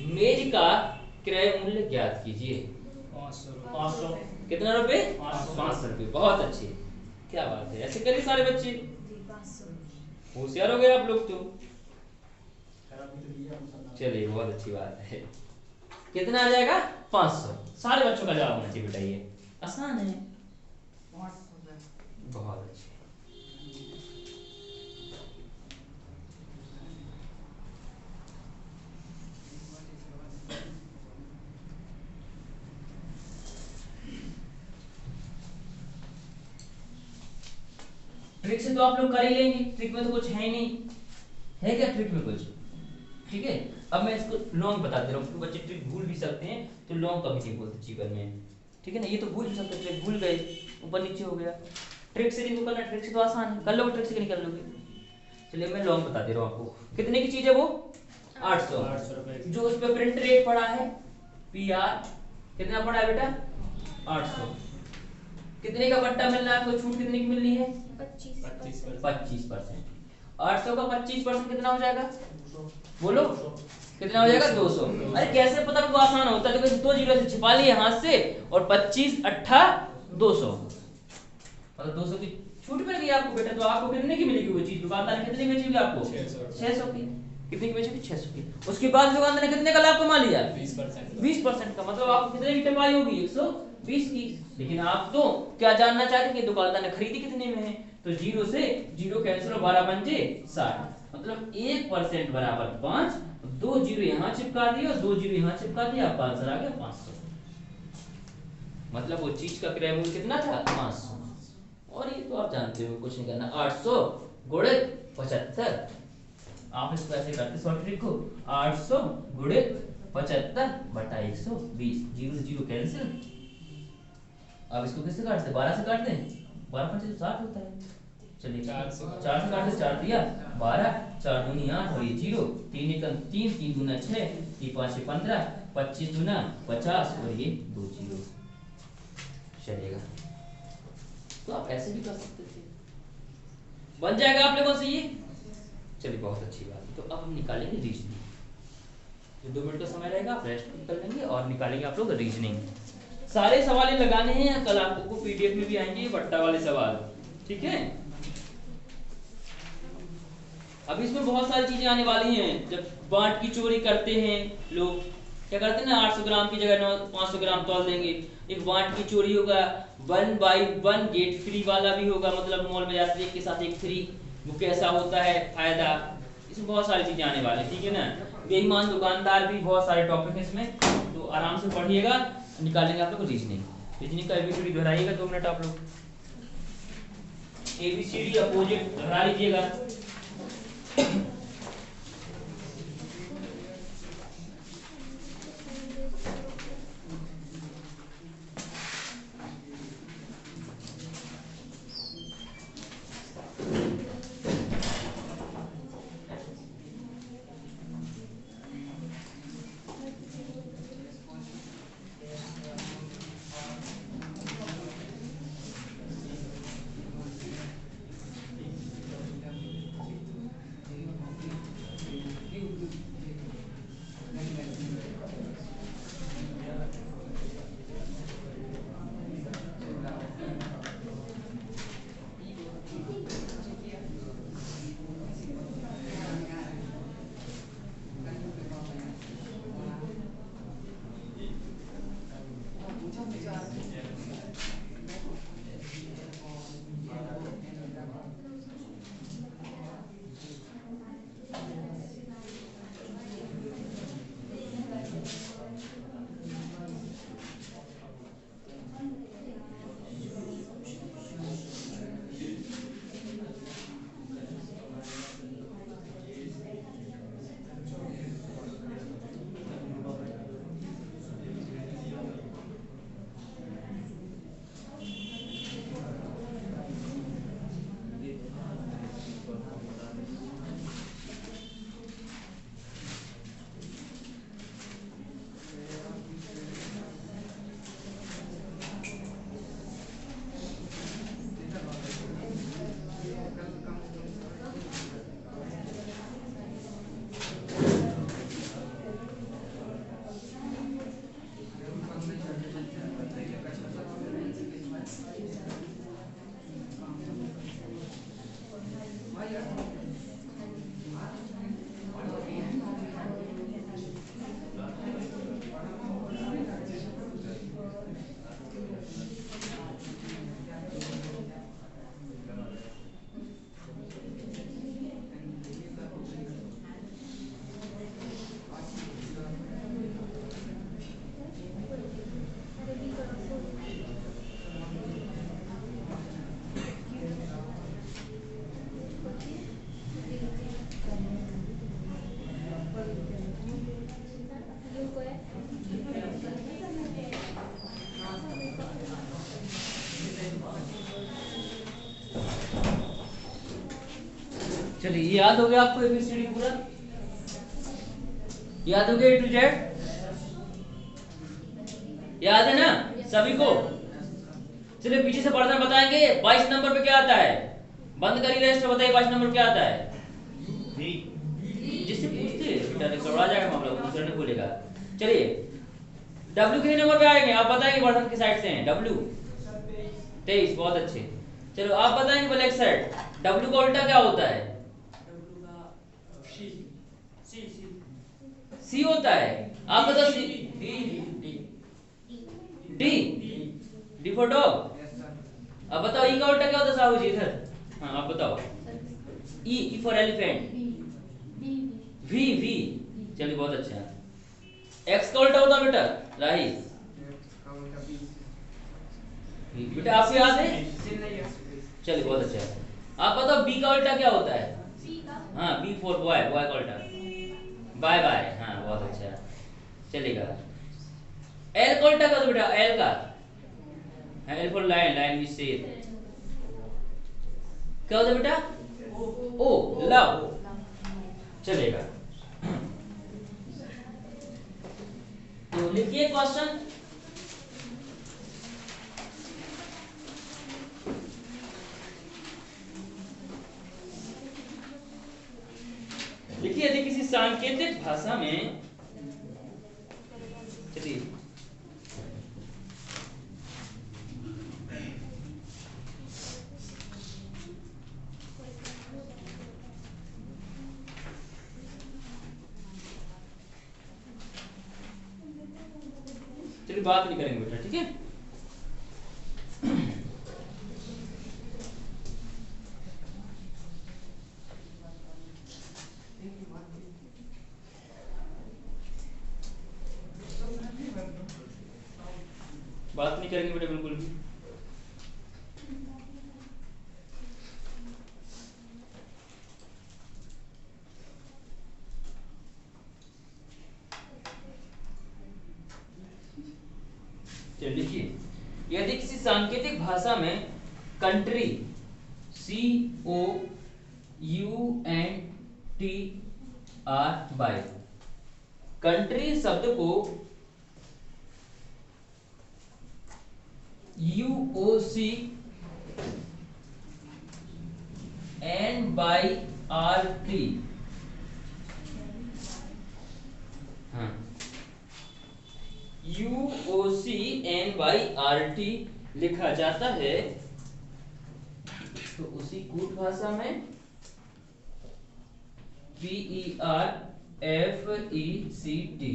मेज का क्रय मूल्य ज्ञात कीजिए। 500। कितना रुपए? 500 रुपए। बहुत अच्छे, क्या बात है, ऐसे करिए सारे बच्चे, होशियार हो गए आप लोग तो। चलिए बहुत अच्छी बात है। कितना आ जाएगा? 500। सारे बच्चों का जवाब होना चाहिए बेटा, ये आसान है। बहुत अच्छे। ट्रिक से तो आप लोग कर ही लेंगे, ट्रिक में तो कुछ है नहीं, है क्या ट्रिक में कुछ? ठीक है, अब मैं इसको लॉन्ग बता दे रहा हूँ, बच्चे ट्रिक भूल भी सकते हैं, तो लॉन्ग कभी नहीं बोलते जीवन में, ठीक है ना। ये तो भूल भी सकते, ट्रिक भूल गए, ऊपर नीचे हो गया। ट्रिक से नहीं करना, ट्रिक से तो आसान है, कर लोगे, ट्रिक से नहीं कर लोगे। चलिए मैं लॉन्ग बता दे रहा हूँ आपको। कितने की चीज है वो? 800 रुपए। जो उस पर प्रिंट रेट पड़ा है PR, कितना पड़ा है बेटा? 800। कितने का बट्टा मिल रहा है आपको? छूट कितने की मिलनी है? 25%। 800 का 25% कितना हो जाएगा? बोलो कितना हो जाएगा? 200। अरे कैसे पता? आपको आसान होता है, देखो 2 जीरो से छिपा लिए हाथ से, और 25 अट्ठा 200, मतलब 200 की छूट मिल गई आपको बेटा। तो आपको कितने की मिलेगी वो चीज? दुकानदार कितने की बेचेगी आपको? 600 की। कितने की बेचेगी? 600 की। उसके बाद दुकानदार ने कितने का लाभ कमा लिया? 20% का, मतलब आपको कितने की कमाई होगी? 120 की। लेकिन आप तो क्या जानना चाहते हैं कि दुकानदार ने खरीदी कितने में है? तो जीरो से जीरो कैंसिल, 12 पंजे 60, मतलब 1% बराबर 5। 2 जीरो यहाँ चिपका दिए और 2 जीरो यहाँ चिपका दिया, आपका आंसर आ गया 500। मतलब वो चीज का क्रय मूल्य कितना था? 500। और ये तो आप जानते हो, कुछ नहीं करना, 800 गुणित 75। आप इसको ऐसे करते शॉर्ट ट्रिक को, 800 गुणित 75 बटा 120, जीरो जीरो कैंसिल। अब इसको किससे काटते? 12 से काटते हैं, 12 पंचे तो 60 होता है। चलिए 4 से काटते, 4 दिया 12, 4 दूनी 8 और ये जीरो, 3 एकम 3, 3 दूना 6, 3 5 15, 25 दूना 50 और ये 2 जीरो चलेगा। तो आप ऐसे भी कर सकते थे, बन जाएगा आप लोगों से ये। चलिए बहुत अच्छी बात है। तो अब हम निकालेंगे रीजनिंग, जो 2 मिनट का समय रहेगा आप रेस्ट कर लेंगे और निकालेंगे आप लोग रीजनिंग। सारे सवाल लगाने हैं, कल आपको PDF में भी आएंगे बट्टा वाले सवाल, ठीक है। अब इसमें बहुत सारी चीजें आने वाली हैं। जब बांट की चोरी करते हैं लोग, क्या करते हैं ना, 800 ग्राम की जगह 500 ग्राम तौल देंगे। एक बांट की चोरी होगा, 1/1 गेट फ्री वाला भी होगा, मतलब मॉल में जाते हैं एक के साथ एक फ्री, वो कैसा होता है फायदा। इसमें बहुत सारी चीजें आने वाली, ठीक है ना। बेईमान दुकानदार भी, बहुत सारे टॉपिक है इसमें, तो आराम से पढ़िएगा, निकालेंगे आप लोग रीजनिंग। रीजनिंग का ABCD दोहराइएगा 2 मिनट आप लोग। ABCD अपोजिट दोहरा लीजिएगा। चलिए याद हो गया आपको एबीसीडी पूरा, याद हो गया ए टू जेड, याद है ना सभी को। चलिए पीछे से बर्तन बताएंगे। 22 नंबर पे क्या आता है, बंद करिए रेस्ट, बताइए 22 नंबर क्या आता है। जिससे पूछते बेटा गड़बड़ा जाएगा मामला, दूसरा नहीं बोलेगा। चलिए डब्ल्यू कितने नंबर पे आएंगे आप बताएंगे, बर्तन की साइड से हैं डब्ल्यू 23, बहुत अच्छे। चलो आप बताएंगे ब्लैक साइड, डब्ल्यू का उल्टा क्या होता है, सी होता है। आप बताओ सी, डी, डी फॉर डॉग। अब बताओ ई का उल्टा क्या होता है साहू जी इधर, हाँ आप बताओ। E for elephant, V V, चलिए बहुत अच्छा। एक्स का उल्टा होता बेटा राही, बेटा आपको याद है, चलिए बहुत अच्छा। आप बताओ बी का उल्टा क्या होता है, हाँ बी फॉर बॉय, बॉय का उल्टा बाय बाय, हाँ बहुत अच्छा चलेगा। एल का उल्टा क्या होता है बेटा, एल का, हाँ एल फॉर लायन, लायन भी शेर, क्या होता है बेटा, ओ लव, चलेगा। तो लिखिए क्वेश्चन, लिखिए यदि किसी सांकेतिक भाषा में, चलिए चलिए बात नहीं करेंगे बेटा, ठीक है। बात नहीं करेंगे बेटा बिल्कुल भी। चलिए लिखिए, यदि किसी सांकेतिक भाषा में country, C O U N T R Y, country शब्द को U O C N by R T, हाँ U O C N by R T लिखा जाता है, तो उसी कूट भाषा में P E R F E C T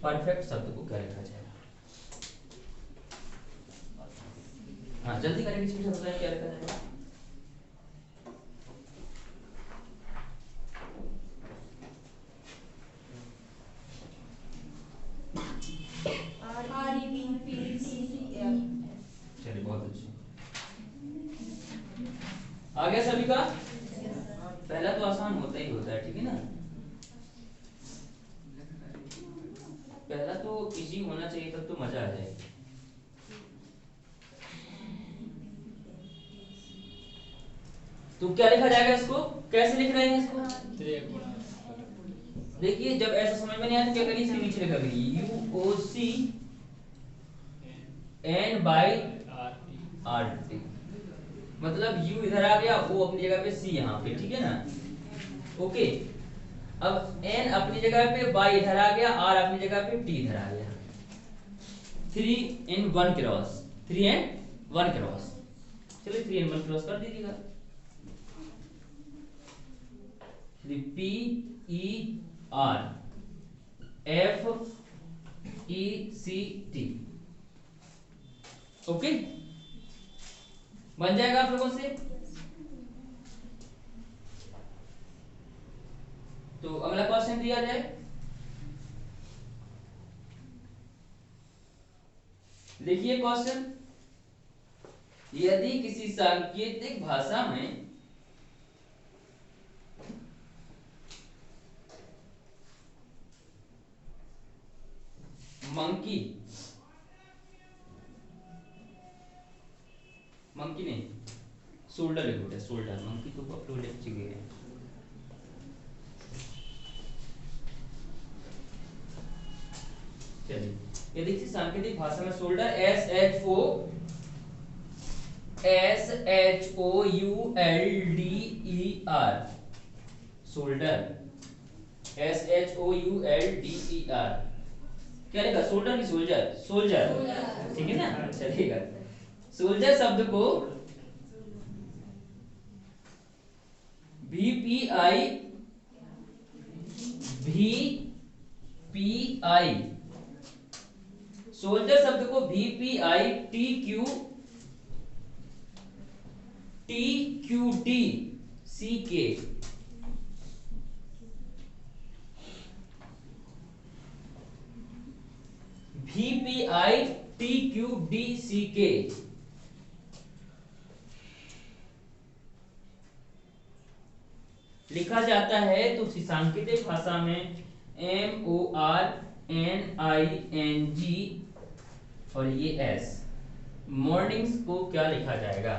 perfect शब्द को क्या लिखा जाएगा। हाँ जल्दी करेंगे, इसमें बताएं क्या लिखा जाएगा। चलिए बहुत अच्छे, आ गया सभी का। पहला तो आसान होता ही होता है, ठीक है ना, पहला तो इजी होना चाहिए, तब तो मजा आ जाएगी। तो क्या लिखा जाएगा इसको, कैसे लिख रहे हैं इसको, देखिए जब ऐसा समझ में नहीं आया तो क्या करिए, इसके नीचे लिखा करिए U O C N by R T, मतलब u इधर आ गया, o अपनी जगह पे, c यहाँ पे, ठीक है ना, ओके। अब n अपनी जगह पे, y इधर आ गया, r अपनी जगह पे, t इधर आ गया, 3 in 1 क्रॉस, 3 and 1 क्रॉस, चलिए 3 and 1 क्रॉस कर दीजिएगा। p e r f e c t, okay बन जाएगा आप लोगों से। तो अगला क्वेश्चन दिया जाए, देखिए क्वेश्चन, यदि किसी सांकेतिक भाषा में मंकी, मंकी नहीं शोल्डर लिखो, शोल्डर, मंकी तो आप लोग लिख चुके हैं, चलिए ये देखिए सांकेतिक भाषा में शोल्डर SHOULDER, शोल्डर SHOULDER। क्या लिखा, शोल्डर की सोल्जर? सोल्जर, ठीक है ना, चलिएगा। सोल्जर शब्द को VPI सोल्जर शब्द को VPI TQT CK VPI TQDCK लिखा जाता है। तो सांकेतिक भाषा में MORNING और ये S, मॉर्निंग्स को क्या लिखा जाएगा?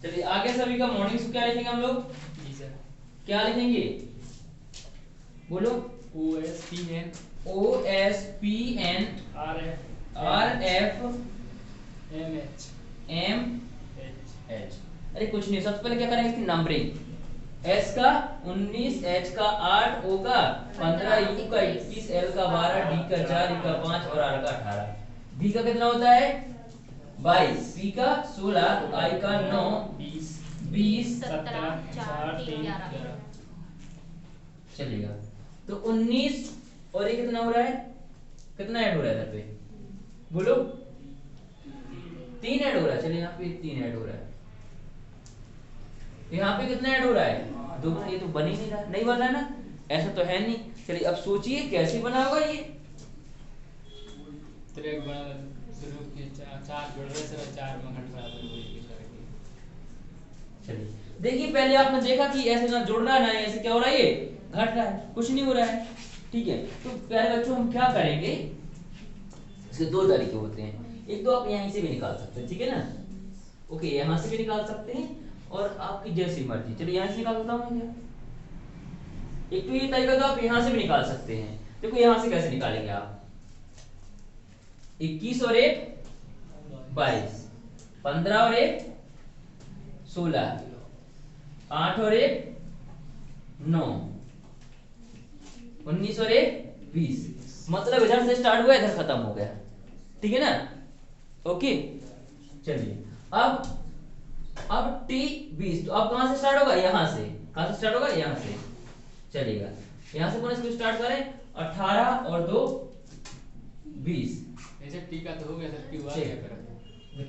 चलिए आगे सभी का मॉर्निंग्स को क्या लिखेंगे हम लोग? जी सर। क्या लिखेंगे, बोलो? OSPN RF MH। अरे कुछ नहीं, सबसे पहले क्या करेंगे इसकी नंबरिंग। S का 19, H का 8, O का 15, U का 21, L का 12, D का 4, E का 5 और R का 18। B का कितना होता है? 22, P का 16, I का 9, 20 20 17 4 3 11। चलिएगा। तो 19 और ये कितना हो रहा है? कितना ऐड हो रहा है इधर पे, बोलो? 3 ऐड हो रहा है। चलिए यहाँ पे 3 ऐड हो रहा है। यहाँ पे कितना ऐड हो रहा है? 2। ये तो बन ही नहीं रहा, नहीं बन रहा है ना, ऐसा तो है नहीं। चलिए अब सोचिए कैसे बना होगा ये। त्रिक बना ग्रुप के 4 जुड़ रहे सर, 4 में घट रहा है। चलिए देखिए, पहले आपने देखा कि ऐसे ना जुड़ रहा है ना ऐसे क्या हो रहा है, ये घट रहा है, कुछ नहीं हो रहा है। ठीक है, तो प्यारे बच्चों हम क्या करेंगे, इसके 2 तरीके होते हैं। एक तो आप यहीं से भी निकाल सकते हैं, ठीक है ना, ओके, यहाँ से भी निकाल सकते हैं और आपकी जैसी मर्जी। चलिए यहाँ से निकाल देता हूँ क्या। एक तो ये तरीका तो आप यहाँ से भी निकाल सकते हैं। देखो यहाँ से कैसे निकालेंगे आप, 21 और 1 22, 15 और 1 16, 8 और 1 9, 19 और 1 20। मतलब इधर से स्टार्ट हुआ इधर खत्म हो गया, ठीक है ना, ओके। चलिए अब T 20, तो अब कहां से स्टार्ट होगा? यहां से। कहां से स्टार्ट होगा? यहां से। चलिएगा यहां से कौन इसको स्टार्ट करें? 18 और 2 20। ऐसे टी का तो हो गया सर, क्यू आ गया फिर।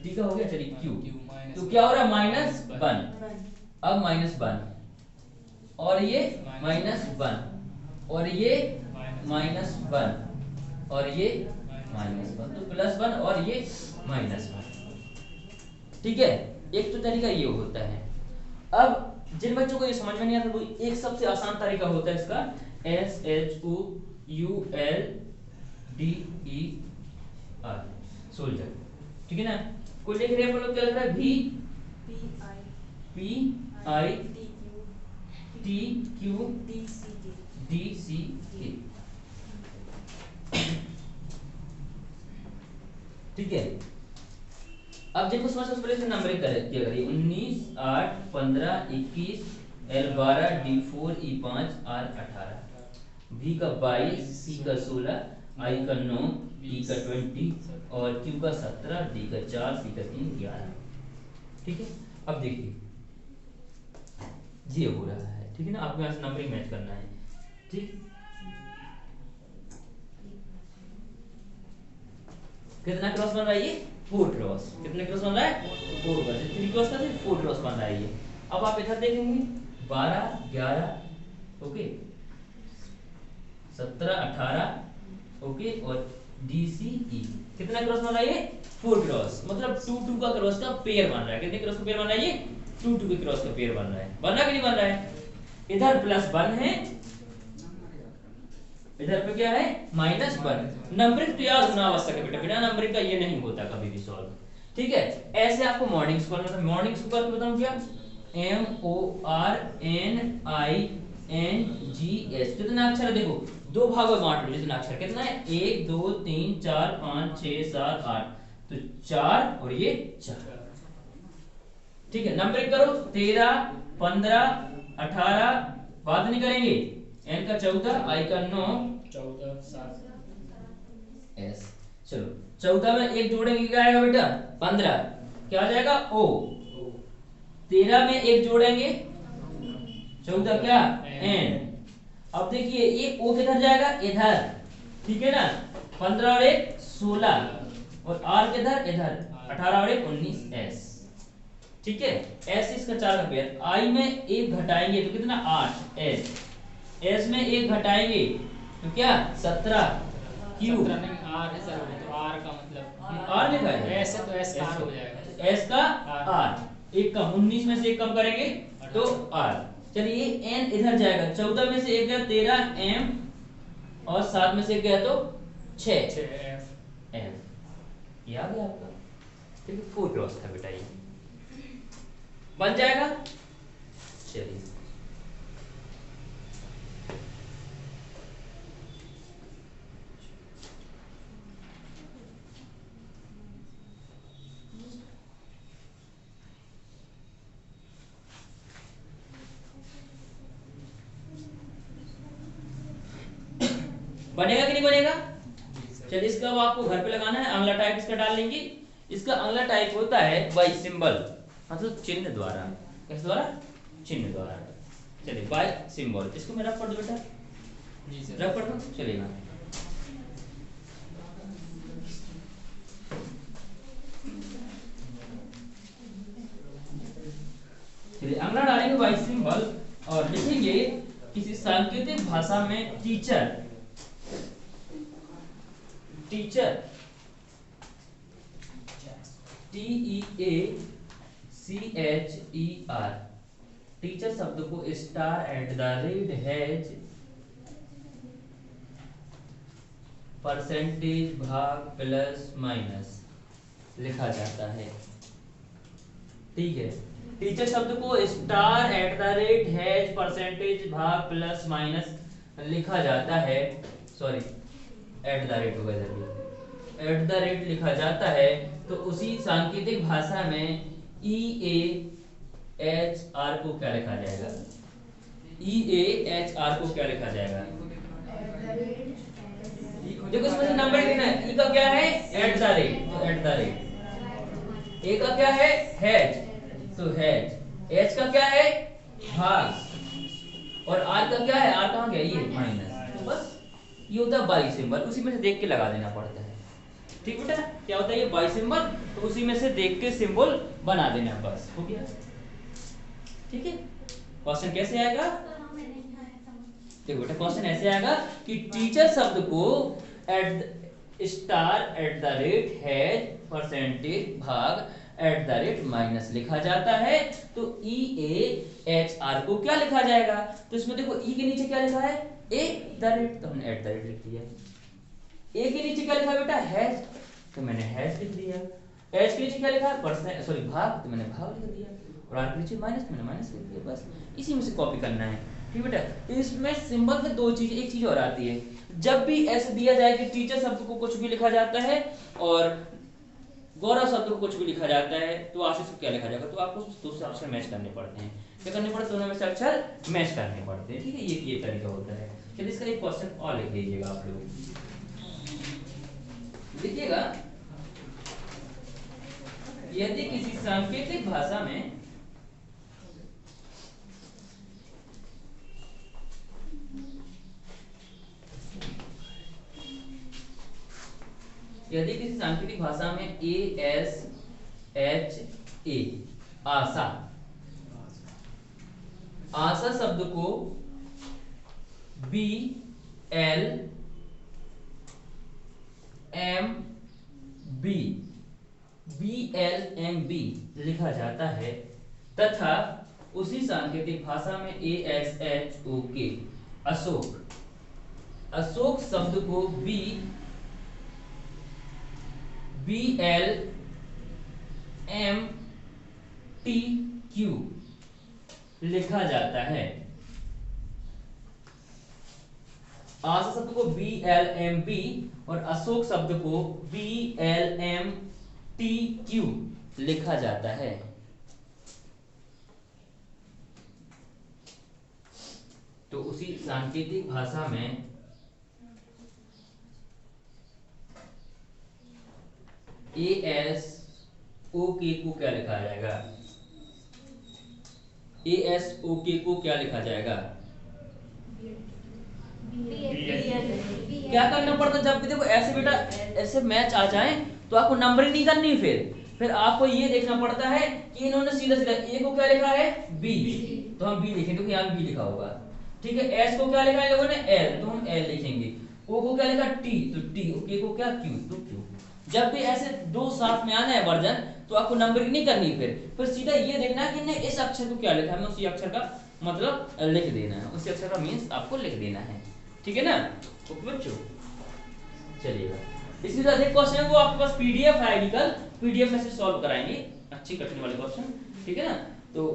टी का हो गया, चलिए क्यू। माइनस तो क्या हो रहा है? -1। अब -1 और ये -1 और ये -1 और ये -1, तो +1 और ये -1। ठीक है, एक तो तरीका ये होता है। अब जिन बच्चों को ये समझ में नहीं आता, वो एक सबसे आसान तरीका होता है इसका, SHOULDER, सोल्जर। ठीक है ना, कोई लिख रहे हैं, लोग क्या लिख रहा है? VPITQDCK। ठीक है, अब जिनको समझ उससे पहले नंबरिंग किया करिए। 19 8 15 21 L 12 D 4 E 5 R 18, V का 22, C का 16, I का 9, E का 20 और Q का 17, D का 4, C का 3 11। ठीक है, अब देखिए ये हो रहा है, ठीक है ना, आपको यहाँ से नंबरिंग मैच करना है। ठीक, कितना क्रॉस बन रहा है ये? 4 क्रॉस। कितने क्रॉस बन रहा है? 4 क्रॉस। 3 क्रॉस का 4 क्रॉस बन रहा है ये। अब आप इधर देखेंगे 12 11 ओके 17 18 ओके और DCE कितना क्रॉस बन रहा है ये? 4 क्रॉस। मतलब 2 2 का क्रॉस का पेयर बन रहा है। कितने क्रॉस का पेयर बन रहा है ये? 2 2 के क्रॉस का पेयर बन रहा है। बन रहा कि नहीं बन रहा है? इधर +1 है, इधर पे क्या है? -1। नंबरिंग तो याद होना आवश्यक है बेटा, बिना नंबरिंग का ये नहीं होता कभी भी सॉल्व। ठीक है, ऐसे आपको मॉर्निंग स्क्वायर में, मॉर्निंग स्क्वायर को बताऊं क्या? MORNINGS। कितना अक्षर है देखो, 2 भागों में बांट लो। जितना अक्षर कितना है? 1 2 3 4 5 6 7 8, तो 4 और ये 4। ठीक है, नंबरिंग करो 13 15 18, बात नहीं करेंगे। N का 14, I का 9, 14 7 S। चलो 14 में 1 जोड़ेंगे क्या आएगा बेटा? 15। क्या आ जाएगा? O। 13 में 1 जोड़ेंगे 14 क्या? N। अब देखिए ये O किधर जाएगा? इधर। ठीक है ना? 15 और 1 16 और R किधर? इधर। 18 और 1 19 S। ठीक है, S इसका 4 का पेयर। I में 1 घटाएंगे तो कितना? 8 S। S में 1 घटाएंगे तो क्या? 17 Q। 17 नहीं, R है सर, वो तो R का मतलब R लिखा है, S है तो S का R हो जाएगा। S का R। एक कम, 19 में से 1 कम करेंगे तो R। चलिए N इधर जाएगा, 14 में से 1 गया 13 M और 7 में से 1 गया तो 6 F। ये आ गया आपका। ठीक है, 4 क्रॉस था बेटा, ये बन जाएगा। चलिए बनेगा कि नहीं बनेगा? चलिए इसका अब आपको घर पे लगाना है। अगला टाइप इसका डाल लेंगे। इसका अगला टाइप होता है बाय सिंबल, मतलब चिन्ह द्वारा। किस द्वारा? चिन्ह द्वारा। चलिए बाय सिंबल, इसको मैं रफ कर दो बेटा, जी सर। रफ कर दो, चलेगा। चलिए अगला डालेंगे बाय सिंबल और लिखेंगे किसी सांकेतिक भाषा में टीचर। Teacher TEACHER। टीचर शब्द को *@ परसेंटेज भाग प्लस माइनस लिखा जाता है। ठीक है, टीचर शब्द को *@ परसेंटेज भाग प्लस माइनस लिखा जाता है। सॉरी, @ होगा इधर भी, @ लिखा जाता है। तो उसी सांकेतिक भाषा में EAHR को क्या लिखा जाएगा? EAHR को क्या लिखा जाएगा? देखो इसमें से नंबर देना है। E का क्या है? @, तो @। A का क्या है? हैज, तो हैज। H का क्या है? भाग। और R का क्या है? R कहाँ गया? ये माइनस। तो बस ये होता है बाई सिंबल, उसी में से देख के लगा देना पड़ता है। ठीक बेटा, क्या होता है ये बाई सिंबल, तो उसी में से देख के सिंबल बना देना, बस हो गया। ठीक है, क्वेश्चन कैसे आएगा? देखो बेटा क्वेश्चन ऐसे आएगा कि टीचर शब्द को *@ परसेंटेज भाग @- लिखा जाता है। तो EAHR को क्या लिखा जाएगा? तो इसमें देखो E के नीचे क्या लिखा है? @, तो हमने @ लिख दिया। A के नीचे क्या लिखा है बेटा? हैज, तो मैंने हैज लिख दिया। H के नीचे क्या लिखा है? भाग, तो मैंने भाग लिख दिया। और R के नीचे माइनस, मैंने माइनस लिख दिया। बस इसी में से कॉपी करना है। ठीक बेटा, इसमें सिंबल में 2 चीज, एक चीज और आती है। जब भी ऐसे दिया जाए कि टीचर शब्द को कुछ भी लिखा जाता है और गौरव शब्द को कुछ भी लिखा जाता है, तो आशीष को क्या लिखा जाएगा? तो आपको दूसरे अक्षर मैच करने पड़ते हैं। क्या करने पड़ते हैं? दोनों में से अक्षर मैच करने पड़ते हैं। ठीक है, ये तरीका होता है। चलिए इसका एक क्वेश्चन और लिख लीजिएगा आप लोग। लिखिएगा, यदि किसी सांकेतिक भाषा में यदि किसी सांकेतिक भाषा में ASHA आशा आशा शब्द को BLMB लिखा जाता है तथा उसी सांकेतिक भाषा में ASHOK अशोक शब्द को BLMTQ लिखा जाता है। आशा शब्द को BLMB और अशोक शब्द को BLMTQ लिखा जाता है। तो उसी सांकेतिक भाषा में ASOK को क्या लिखा जाएगा? ASOK को क्या लिखा जाएगा? क्या करना पड़ता जब भी देखो ऐसे बेटा ऐसे मैच आ जाए तो आपको नंबरिंग नहीं करनी, फिर आपको ये देखना पड़ता है कि इन्होंने सीधा सीधा ए को क्या लिखा है बी, तो हम बी लिखेंगे क्योंकि यहाँ बी लिखा होगा। ठीक है, एस को क्या लिखा है लोगों ने एल, तो हम एल लिखेंगे। ओ को क्या लिखा टी, तो टी। के को क्या क्यू, तो क्यू। जब भी ऐसे दो साथ में आना है वर्जन तो आपको नंबरिंग नहीं करनी, फिर सीधा ये देखना है कि इन्हें इस अक्षर को क्या लिखा है, हमें उसी अक्षर का मतलब लिख देना है, उसी अक्षर का मीन्स आपको लिख देना है। ठीक है ना ओके बच्चों, चलिएगा। इसके साथ एक क्वेश्चन है वो आपके पास पीडीएफ है, कल पीडीएफ में से सॉल्व कराएंगे अच्छी कठिन वाले क्वेश्चन। ठीक है ना, तो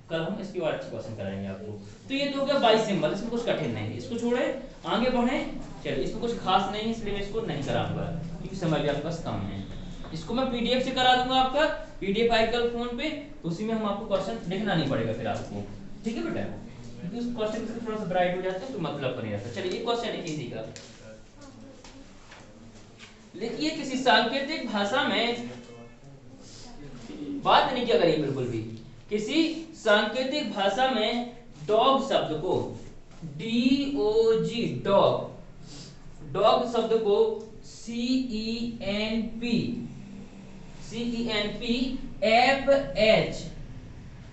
कल हम इसके बाद अच्छे क्वेश्चन कराएंगे आपको। तो ये तो हो गया 22 सिंबल, इसमें कुछ कठिन नहीं है, इसको छोड़े आगे बढ़े। चलिए इसमें कुछ खास नहीं है इसलिए मैं इसको नहीं कराऊंगा क्योंकि समय भी आपके पास कम है। इसको मैं पीडीएफ से करा दूंगा, आपका पीडीएफ आएगा कल फोन पे, तो उसी में हम आपको क्वेश्चन लिखना नहीं पड़ेगा फिर आपको। ठीक है बेटा, क्योंकि उस क्वेश्चन से थोड़ा सा ब्राइट हो जाता है तो मतलब नहीं रहता। चलिए एक क्वेश्चन लिखिए इसी का, लिखिए किसी सांकेतिक भाषा में, बात नहीं किया करिए बिल्कुल भी, किसी सांकेतिक भाषा में डॉग शब्द को DOG डॉग शब्द को CENPFH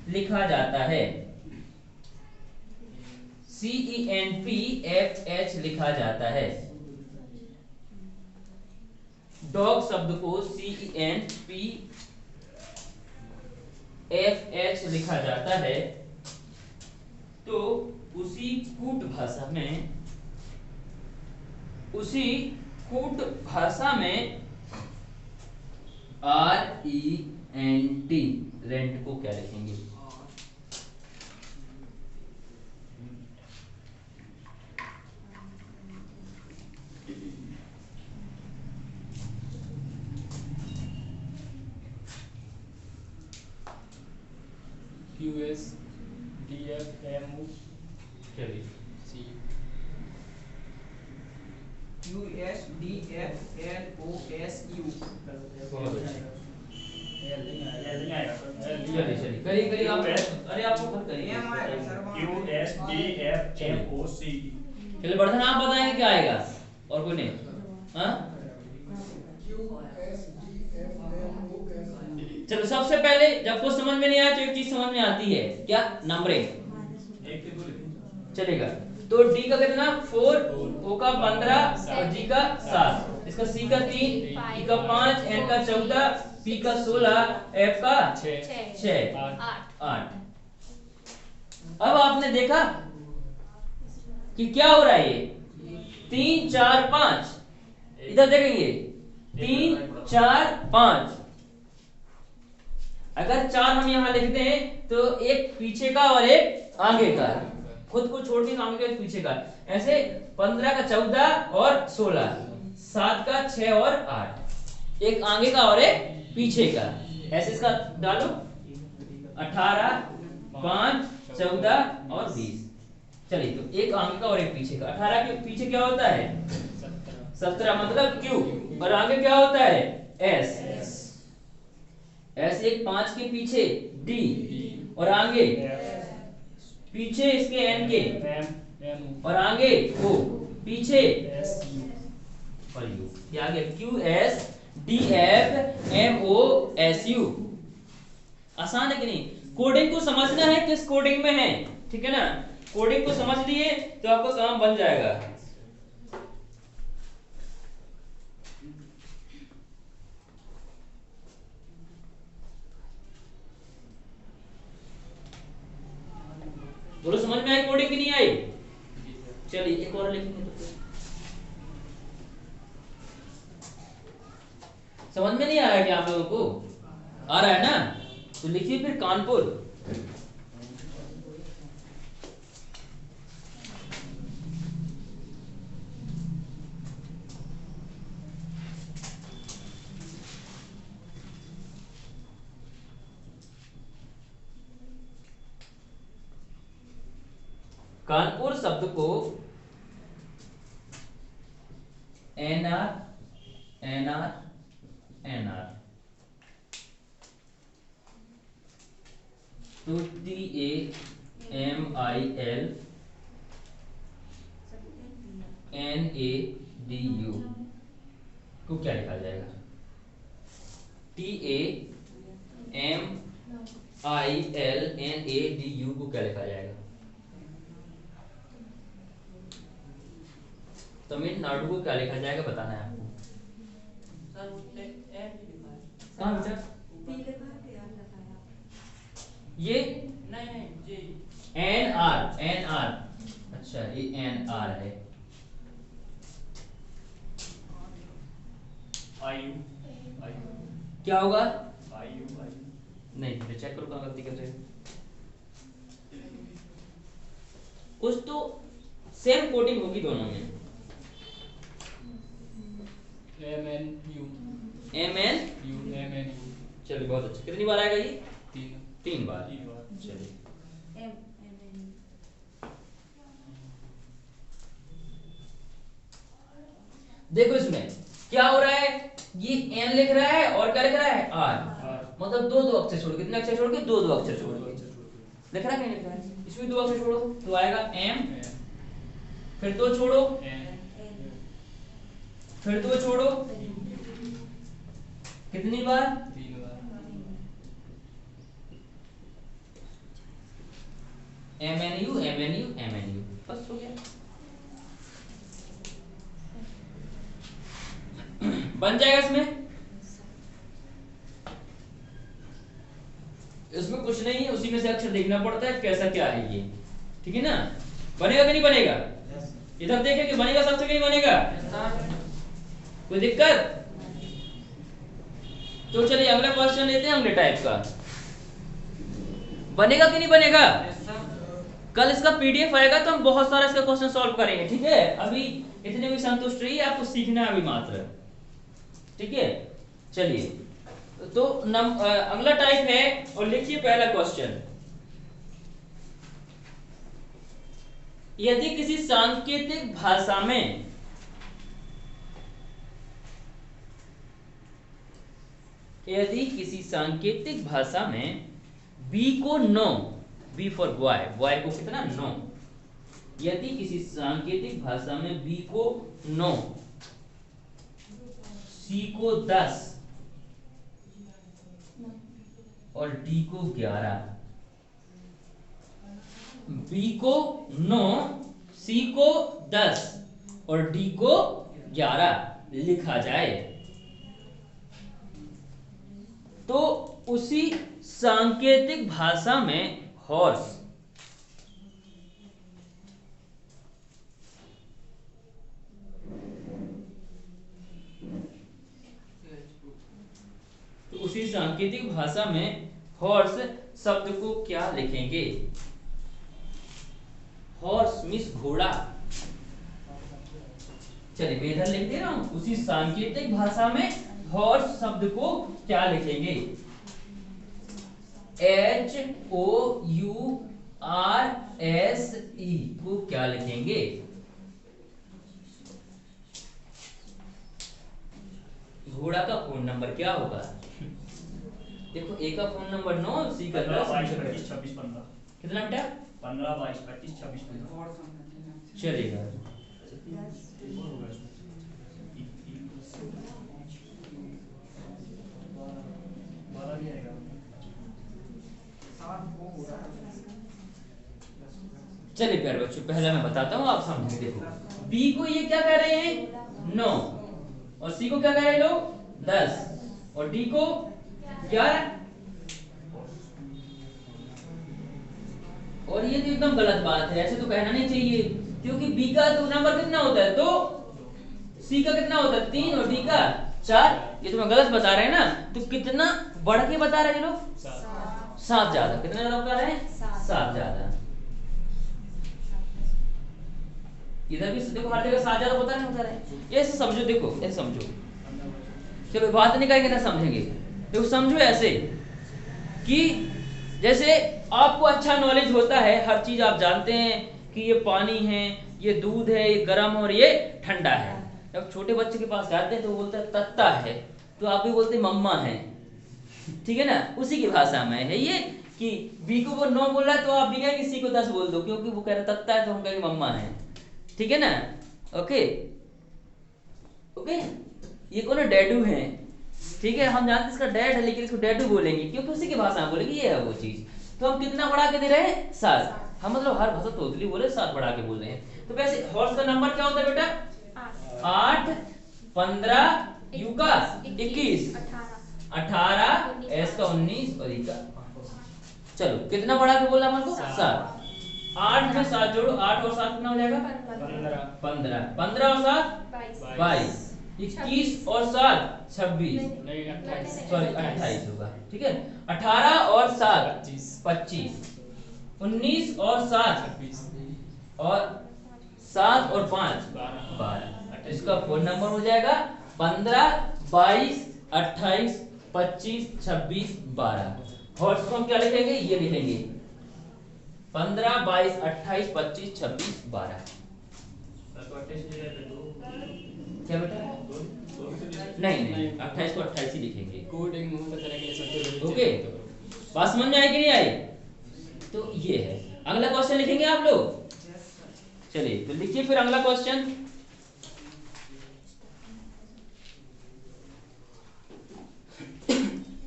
लिखा जाता है। CENPFH लिखा जाता है। डॉग शब्द को CENPFH लिखा जाता है, तो उसी कूट भाषा में RENT रेंट को क्या लिखेंगे? QSDFMU चलिए QSDFLOSU चलिए करिए आप, अरे आप खुद करिए। QSDFMOC चलिए वर्धन आप बताएंगे क्या आएगा और कोई नहीं? हाँ चलो सबसे पहले जब कुछ समझ में नहीं आया तो एक चीज समझ में आती है, क्या? नंबरिंग। चलेगा, तो डी का कितना 4, ओ का 15 और जी का 7, इसका सी का 3, ई का 5, एन का 14, पी का 16, एफ का 6, 8। अब आपने देखा कि क्या हो रहा है, ये 3 4 5, इधर देखेंगे 3 4 5। अगर 4 हम यहां लिखते हैं तो एक पीछे का और एक आगे का, खुद को छोड़ के आगे का पीछे का, ऐसे 15 का 14 और 16, 7 का 6 और 8, एक आगे का और एक पीछे का, ऐसे इसका डालो 18 5 14 और 20। चलिए तो एक आगे का और एक पीछे का, 18 के पीछे क्या होता है 17 मतलब क्यू, और आगे क्या होता है एस, ऐसे एक 5 के पीछे डी और आगे पीछे इसके एन के और आगे ओ, पीछे और यू, ये आ गया QSDFMOSU। आसान है कि नहीं? कोडिंग को समझना है किस कोडिंग में है, ठीक है ना? कोडिंग को समझ लिए तो आपका काम बन जाएगा। बोलो समझ में आई कोडिंग की नहीं आई? चलिए एक और लिखेंगे तो फिर समझ में नहीं आया क्या आप लोगों को? आ रहा है ना? तो लिखिए फिर कानपुर। कानपुर शब्द को NR तो TAMILNADU को क्या लिखा जाएगा? TAMILNADU को क्या लिखा जाएगा? तमिलनाडु को क्या लिखा जाएगा बताना है आपको। कहाँ बेटा? ये नहीं NR अच्छा ये NR है। आयु क्या होगा? आयु नहीं फिर चेक करो कहाँ गलती कर रहे हो। कुछ तो सेम कोडिंग होगी दोनों में। MNU MNU चलिए बहुत अच्छा। कितनी बार आएगा ये? 3 बार। चलिए देखो इसमें क्या हो रहा है, ये N लिख रहा है और क्या लिख रहा है R, मतलब दो अक्षर छोड़, कितने अक्षर छोड़ के? दो अक्षर छोड़ के लिख रहा है, नहीं लिख रहा है? इसमें 2 अक्षर छोड़ो तो आएगा M, फिर 2 छोड़ो, फिर 2 छोड़ो, कितनी बार? 3 बार। MNU बस हो गया। बन जाएगा इसमें कुछ नहीं है, उसी में से अक्षर देखना पड़ता है कैसा क्या है ये, ठीक है ना? बनेगा कि नहीं बनेगा? इधर देखें कि बनेगा सबसे कि नहीं बनेगा? कोई दिक्कत? तो चलिए अगला क्वेश्चन लेते हैं अगले टाइप का। बनेगा कि नहीं बनेगा? कल इसका PDF आएगा तो हम बहुत सारा इसका क्वेश्चन सॉल्व करेंगे, ठीक है? अभी इतने भी संतुष्ट रहिए, आपको सीखना है अभी मात्र, ठीक है? चलिए तो अगला टाइप है और लिखिए पहला क्वेश्चन। यदि किसी सांकेतिक भाषा में बी को नो, बी फॉर बॉय, बॉय को कितना? 9। यदि किसी सांकेतिक भाषा में बी को 9, सी को 10 और डी को 11, बी को 9, सी को 10 और डी को 11 लिखा जाए तो उसी सांकेतिक भाषा में हॉर्स शब्द को क्या लिखेंगे? हॉर्स मीन्स घोड़ा। चलिए मैं इधर लिख दे रहा हूं, उसी सांकेतिक भाषा में हॉर्स शब्द को क्या लिखेंगे? HOURSE को क्या लिखेंगे? घोड़ा का फोन नंबर क्या होगा? देखो ए का फोन नंबर 9, सी का 10, 25 26 15 कितना बेटा? 15 22 25 26 15 चलेगा। चलिए प्यारे बच्चों, पहला मैं बताता हूँ, आप समझेंगे। देखो बी को ये क्या कह रहे हैं 9, और सी को क्या कह रहे हैं लोग 10, और डी को 11। और ये तो एकदम गलत बात है, ऐसे तो कहना नहीं चाहिए, क्योंकि बी का तो नंबर कितना होता है 2, सी का कितना होता है 3, और डी का 4। ये तो मैं गलत बता रहे हैं ना, तो कितना बढ़ के बता रहे हैं लोग 7 ज्यादा। कितना ज्यादा बता रहे हैं 7 ज्यादा। इधर भी देखो हर जगह 7 ज्यादा बता रहे हैं। ऐसे समझो, देखो ऐसे समझो, चलो बात नहीं करेंगे ना समझेंगे। देखो समझो ऐसे कि जैसे आपको अच्छा नॉलेज होता है, हर चीज आप जानते हैं कि ये पानी है, ये दूध है, ये गर्म और ये ठंडा है। जब छोटे बच्चे के पास जाते हैं तो वो बोलते हैं तत्ता है, तो आप भी बोलते हैं मम्मा है, ठीक है ना। उसी की भाषा में है ये कि बी को वो 9 बोल रहा है तो आप भी कहेंगे सी को 10 बोल दो, क्योंकि वो कह रहा है तत्ता है तो हम कहेंगे मम्मा है, ठीक है ना। ओके ओके, ये कौन है डैडू है, ठीक है, हम जानते हैं इसका डैड है, लेकिन इसको डैडू बोलेंगे क्योंकि उसी की भाषा में बोलेंगे, ये है वो चीज। तो हम कितना बढ़ा के दे रहे हैं 7। हम मतलब हर भाषा तोतली बोले 7 बढ़ा के बोल रहे हैं। तो वैसे हॉर्स का नंबर क्या होता है बेटा 8, 15, यू का 21, 18, एस का 19 और ई का। चलो कितना बढ़ा के बोला हमको 7। 8 में 7 जोड़ो, 8 और 7 कितना हो जाएगा 15, 15 और 7 22, 21 और 7 26, सॉरी 28 होगा, ठीक है। 18 और 7 25, 19 और 7 और 7 और 5 12। इसका फोन नंबर हो जाएगा 15, 22, 28, 25, 26, 12। हॉर्स को हम क्या लिखेंगे, ये लिखेंगे 15, 22, 28, 25, 26, 12। क्या बेटा नहीं 28 को 28 ही लिखेंगे। कोडिंग में पता लगे सब ओके, बात समझ में आई कि नहीं आई। तो ये है, अगला क्वेश्चन लिखेंगे आप लोग। चलिए तो लिखिए फिर अगला क्वेश्चन।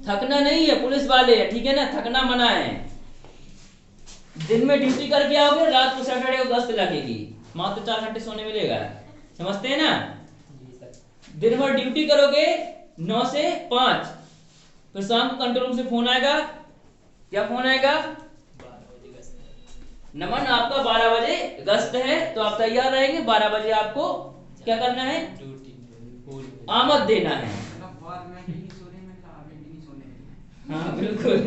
थकना नहीं है पुलिस वाले, ठीक है ना, थकना मना है। दिन में ड्यूटी करके आओगे, रात को सैटरडे को गश्त लगेगी, मात्र 4 घंटे सोने मिलेगा, समझते हैं ना। दिन भर ड्यूटी करोगे 9 से 5, फिर शाम को कंट्रोल रूम से फोन आएगा। क्या फोन आएगा, नमन आपका 12 बजे गश्त है, तो आप तैयार रहेंगे। 12 बजे आपको क्या करना है, आमद देना है। हाँ बिल्कुल,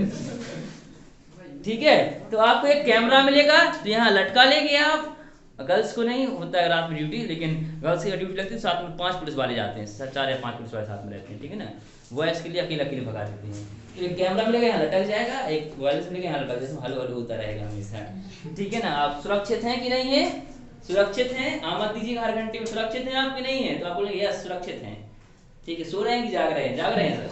ठीक है। तो आपको एक कैमरा मिलेगा, तो यहाँ लटका लेंगे आप। गर्ल्स को नहीं होता है रात में ड्यूटी, लेकिन गर्ल्स की ड्यूटी लगती है, साथ में 5 पुलिस वाले जाते हैं, 4 या 5 पुलिस वाले साथ में रहते हैं, ठीक है ना। बॉयज के लिए अकेले अकेले भगा देते हैं। एक कैमरा मिलेगा, यहाँ लटक जाएगा, एक वायरलेस मिलेगा, यहाँ लटक जाएगा, हलो हलो होता रहेगा हमेशा, ठीक है ना। आप सुरक्षित हैं कि नहीं है, सुरक्षित हैं, आमद दीजिएगा हर घंटे में। सुरक्षित हैं आप कि नहीं है, तो आप बोलेंगे यस सुरक्षित हैं, ठीक है। सो रहे हैं कि जाग रहे हैं, जाग रहे हैं सर,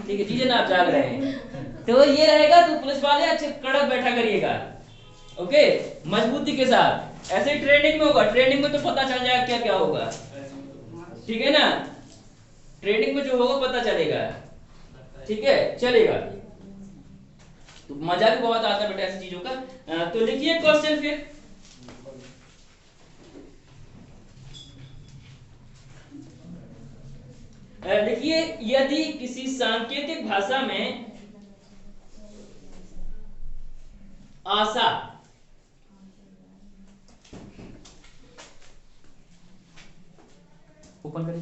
ठीक है, जी ना आप जाग रहे हैं। तो ये रहेगा, तो पुलिस वाले अच्छे कड़क बैठा करिएगा, ओके, मजबूती के साथ। ऐसे ट्रेनिंग में होगा, ट्रेनिंग में तो पता चल जाएगा क्या क्या होगा, ठीक है ना। ट्रेनिंग में जो होगा पता चलेगा, ठीक है, चलेगा। तो मजा भी बहुत आता है बेटा ऐसी चीजों का। तो लिखिए क्वेश्चन फिर। लिखिए, यदि किसी सांकेतिक भाषा में आशा ओपन करें,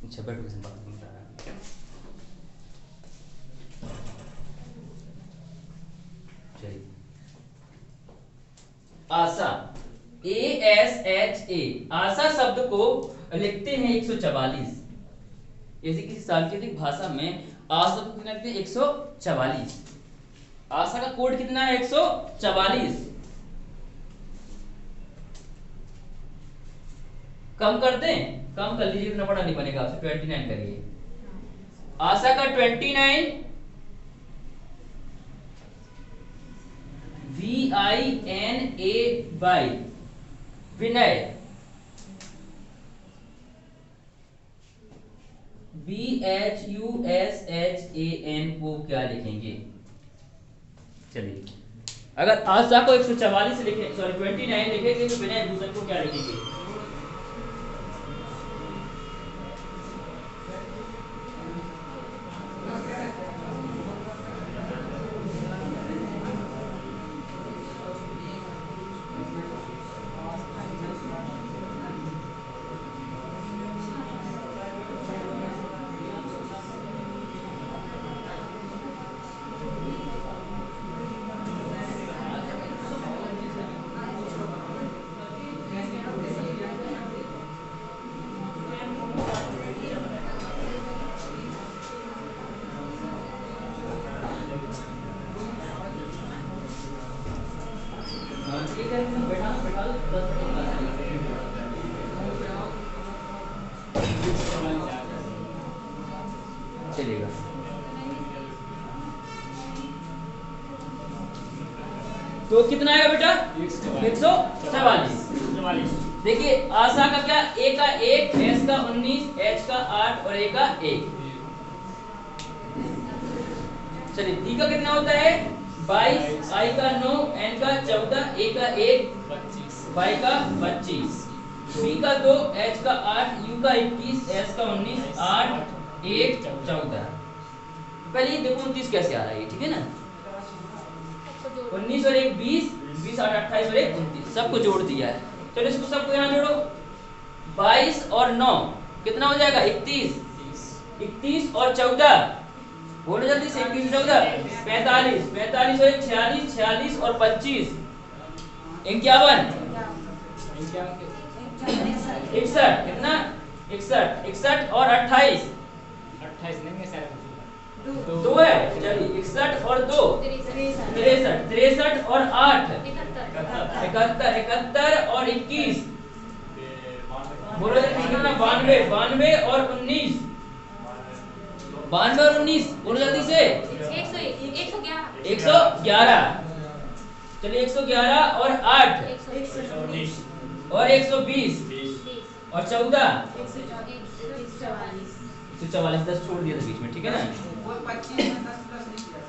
अच्छा बैठो, आशा ASHA, आशा शब्द को लिखते हैं 144। यदि किसी सांकेतिक भाषा में आशा को कितना लिखते हैं 144। आशा का कोड कितना है 144। कम कर दें, कम कर लीजिए, इतना बड़ा नहीं बनेगा आपसे, 29 करिए। आशा का 29, VINA विनय, BHUSHAN को क्या लिखेंगे चलिए, अगर आशा को 144 लिखे, सॉरी 29 लिखेंगे तो विनय भूषण को क्या लिखेंगे? चलेगा। तो कितना आएगा बेटा? 144। देखिए आशा का क्या, ए का 1, एस का 19, एच का 8 और ए का 1। चलिए डी का कितना होता है? 22, आई का 9, एन का 14, ए का 1, 25, वाई का 25, बी का 2, एच का 8, यू का 21, एस का 19, 8, 1, 14। पहले ये देखो 29 कैसे आ रहा है, ठीक है ना? 19 और 1 20, 20 8 28 और 1 29, सबको जोड़ दिया है। चलो इसको सबको यहाँ जोड़ो। 22 और 9 कितना हो जाएगा? 31, 31 और 14 बोलो जल्दी से, 21 और 14 45, 45 और 1 46, 46 और 25 51, 61 कितना? 61, 61 और 28 नहीं है सर, 2 है। चलिए 61 और 2 63, 63 और 8 71, 71 और 21 बोलो जल्दी कितना? 92, 92 और 19 92 और 19 बोलो जल्दी से। 111। चलिए 111 और 8 और 120 और 14 144, 10 छोड़ दिया था बीच में, ठीक है ना?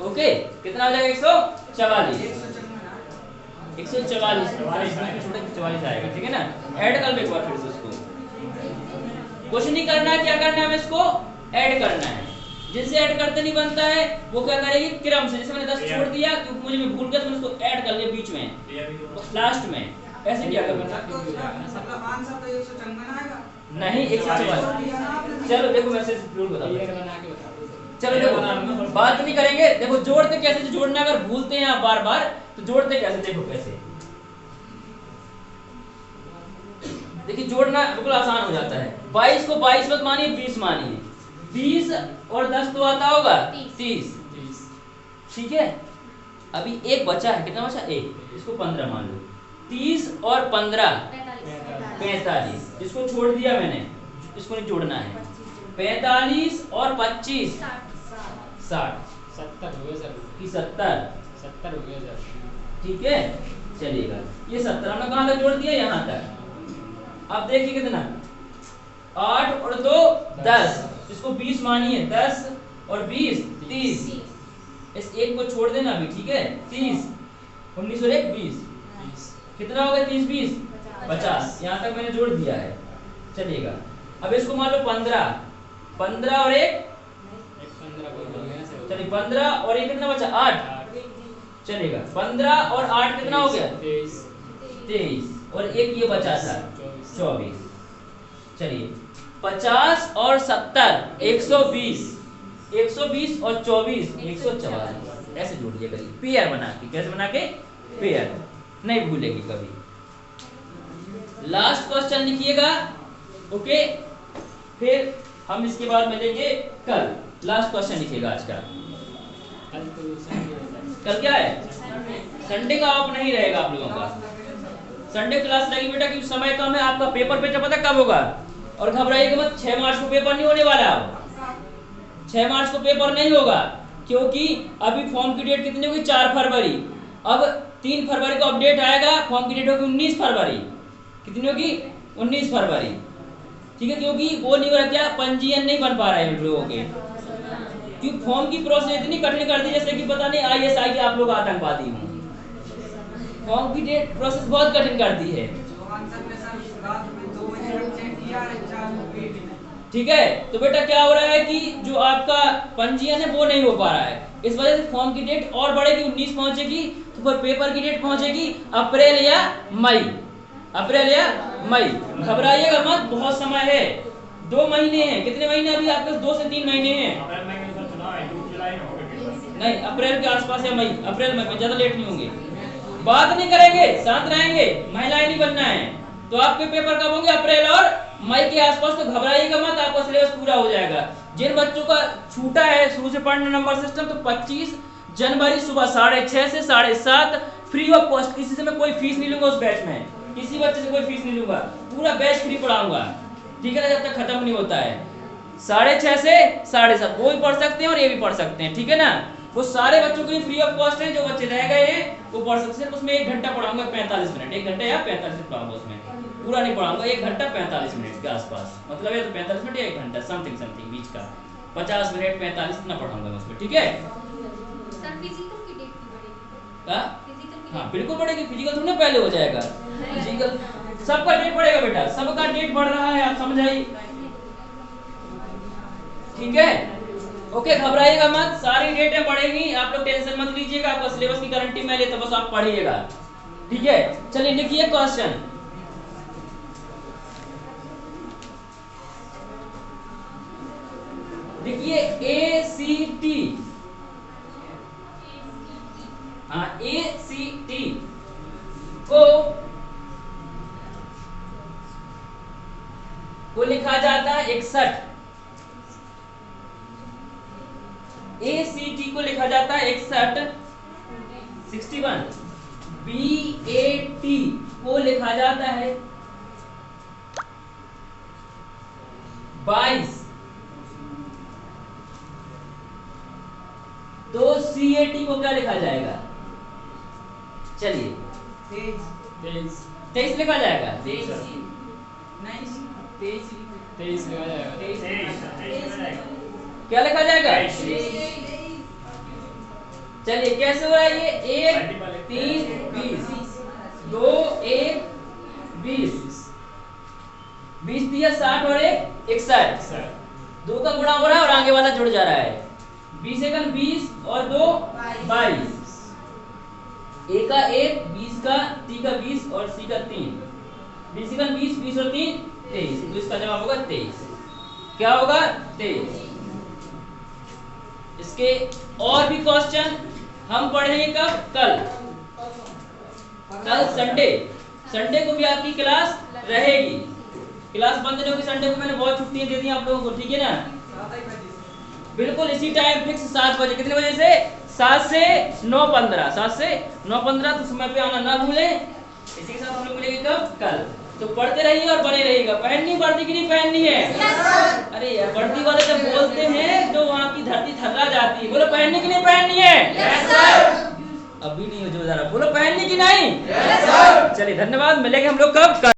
ओके, कितना हो जाएगा? 144 144 44 आएगा, ठीक है ना? ऐड कर लो एक बार फिर से उसको। कुछ नहीं करना है, क्या करना है हमें? इसको ऐड करना है। जिनसे ऐड करते नहीं बनता है वो क्या करेगी? क्रम से, जैसे मैंने 10 छोड़ दिया क्योंकि मुझे मैं भूल गया तो मैंने उसको ऐड कर लिया बीच में लास्ट में, ऐसे क्या करना? नहीं 144। चलो देखो वैसे जरूर बताओ। चलो देखो बात नहीं करेंगे, देखो जोड़ते कैसे जोड़ना, अगर भूलते हैं आप बार बार तो जोड़ते कैसे, देखो कैसे। देखिए जोड़ना बिल्कुल आसान हो जाता है। 22 को 22 मत मानिए, 20 मानिए। 20 और 10 तो आता होगा 30, ठीक है? अभी एक बचा है, कितना बचा? 1, इसको 15 मान लो। 30 और 15 45, इसको छोड़ दिया मैंने, इसको नहीं जोड़ना है। 45 और 25 60, 70 हो गया सर, कि 70 70 हो गया सर, ठीक है? चलिएगा, ये 70 हमने कहां तक जोड़ दिया? यहाँ तक। अब देखिए कितना? 8 और 2 10, इसको 20 मानिए। 10 और 20 30, इस एक को छोड़ देना अभी, ठीक है? 30, 19 और 1 20, कितना हो गया? 30 20 50, यहाँ तक मैंने जोड़ दिया है। चलिएगा अब इसको मान लो 15, 15 और 1 चलिए 15 और 1 कितना बचा? 8। चलेगा 15 और 8 कितना हो गया? 23 और 1 ये बचा था 24। चलिए 50 और 70 120, 120 और 24 144, ऐसे जोड़ दिया करिए पेयर बना के। कैसे बना के? पेयर, नहीं भूलेंगे कभी। लास्ट क्वेश्चन लिखिएगा, ओके? फिर हम इसके बाद मिलेंगे कल। लास्ट क्वेश्चन लिखिएगा आज का। कल क्या है? संडे का ऑफ नहीं रहेगा आप लोगों का। संडे क्लास रहेगी बेटा, क्योंकि समय कम है। आपका पेपर पे पता कब होगा? और घबराइएगा मत, 6 मार्च को पेपर नहीं होने वाला। 6 मार्च को पेपर नहीं होगा, क्योंकि अभी फॉर्म की डेट कितनी होगी? 4 फरवरी। अब 3 फरवरी को अपडेट आएगा, फॉर्म की डेट होगी 19 फरवरी। कितनी होगी? 19 फरवरी, ठीक है? क्योंकि वो नहीं हो रहा, क्या पंजीयन नहीं बन पा रहा है लोगों के, क्योंकि फॉर्म की प्रोसेस इतनी कठिन कर दी जैसे कि पता नहीं ISI के आप लोग आतंकवादी हों। फॉर्म की डेट प्रोसेस बहुत कठिन कर दी है। ठीक है, तो बेटा क्या हो रहा है कि जो आपका पंजीयन है वो नहीं हो पा रहा है, इस वजह से फॉर्म की डेट और बढ़ेगी, 19 पहुंचेगी, तो फिर पेपर की डेट पहुंचेगी अप्रैल या मई, अप्रैल या मई। घबराइएगा मत, बहुत समय है, 2 महीने हैं। कितने महीने अभी आपके 2 से 3 महीने हैं। नहीं, अप्रैल के आसपास या मई, अप्रैल में ज्यादा लेट नहीं होंगे। बात नहीं करेंगे, शांत रहेंगे, महिलाएं नहीं बनना है। तो आपके पेपर कब होंगे, अप्रैल और मई के आसपास। तो घबराइएगा मत, आपका सिलेबस पूरा हो जाएगा। जिन बच्चों का छूटा है शुरू से पढ़ना नंबर सिस्टम, तो 25 जनवरी सुबह 6:30 से 7:30 फ्री ऑफ कॉस्ट, किसी से मैं कोई फीस नहीं लूंगा उस बैच में, किसी बच्चे से कोई फीस नहीं लूंगा, पूरा बैच फ्री पढ़ाऊंगा, ठीक है ना, जब तक खत्म नहीं होता है। 6:30 से 7:30 वो भी पढ़ सकते हैं और ये भी पढ़ सकते हैं, ठीक है ना। वो सारे बच्चों के लिए फ्री ऑफ कॉस्ट है, जो बच्चे रह गए हैं वो पढ़ सकते हैं। उसमें 1 घंटा पढ़ाऊंगा, 45 मिनट, 1 घंटा या 45 मिनट पढ़ाऊंगा, उसमें पूरा नहीं पढ़ाऊंगा, 1 घंटा 45 मिनट के आसपास, मतलब है तो 45 मिनट या 1 घंटा समथिंग समथिंग बीच का, 50 मिनट 45 इतना पढ़ाऊंगा उसमें, ठीक है। सर फिजिकल की डेट की बढ़ेगी क्या? फिजिकल की हाँ बिल्कुल बढ़ेगी, फिजिकल थोड़ी पहले हो जाएगा, फिजिकल सबका डेट बढ़ेगा बेटा, सबका डेट बढ़ रहा है, आप समझाइए, ठीक है। ओके, घबराइएगा मत, सारी डेटें बढ़ेंगी, आप लोग टेंशन मत लीजिएगा, आपका सिलेबस की गारंटी मैं लेता, बस आप पढ़िएगा, ठीक है। चलिए लिखिए क्वेश्चन। देखिए ACT, हाँ ACT को लिखा जाता है 61, ACT को लिखा जाता है 61, BAT को लिखा जाता है 22, तो CAT को क्या लिखा जाएगा, चलिए 23 लिखा जाएगा, 23 लिखा जाएगा, क्या लिखा जाएगा, चलिए कैसे हो रहा है ये, 1 3 20, 2 1 20, 20 दिया 60 और 1 61, 2 का गुणा हो रहा है और आगे वाला जुड़ जा रहा है, 20 एकम 20 और 2 22, A का 1, 20 का, T का 20 और C का 3, 20 एकम 20, 20 और 3 23, तो इसका जवाब होगा 23। क्या होगा, 23। इसके और भी क्वेश्चन हम पढ़ेंगे कब, कल संडे, संडे को भी आपकी क्लास रहेगी, क्लास बंद नहीं होगी संडे को, मैंने बहुत छुट्टियां दे दी आप लोगों को, ठीक है ना। बिल्कुल इसी टाइम फिक्स 7 बजे, कितने बजे से, 7 से 9:15, 7 से 9:15, तो समय पे आना ना भूलें। इसी के साथ हम लोग मिलेंगे कब, कल। तो पढ़ते रहिए और बने रहिएगा। पहननी वर्दी की नहीं पहननी है, अरे यार वर्दी वाले जब बोलते हैं तो वहाँ की धरती थर्रा जाती है, बोलो पहननी की नहीं पहननी है, अभी नहीं हो जो जरा बोलो पहननी की नहीं, चलिए धन्यवाद, मिलेंगे हम लोग कब, कल।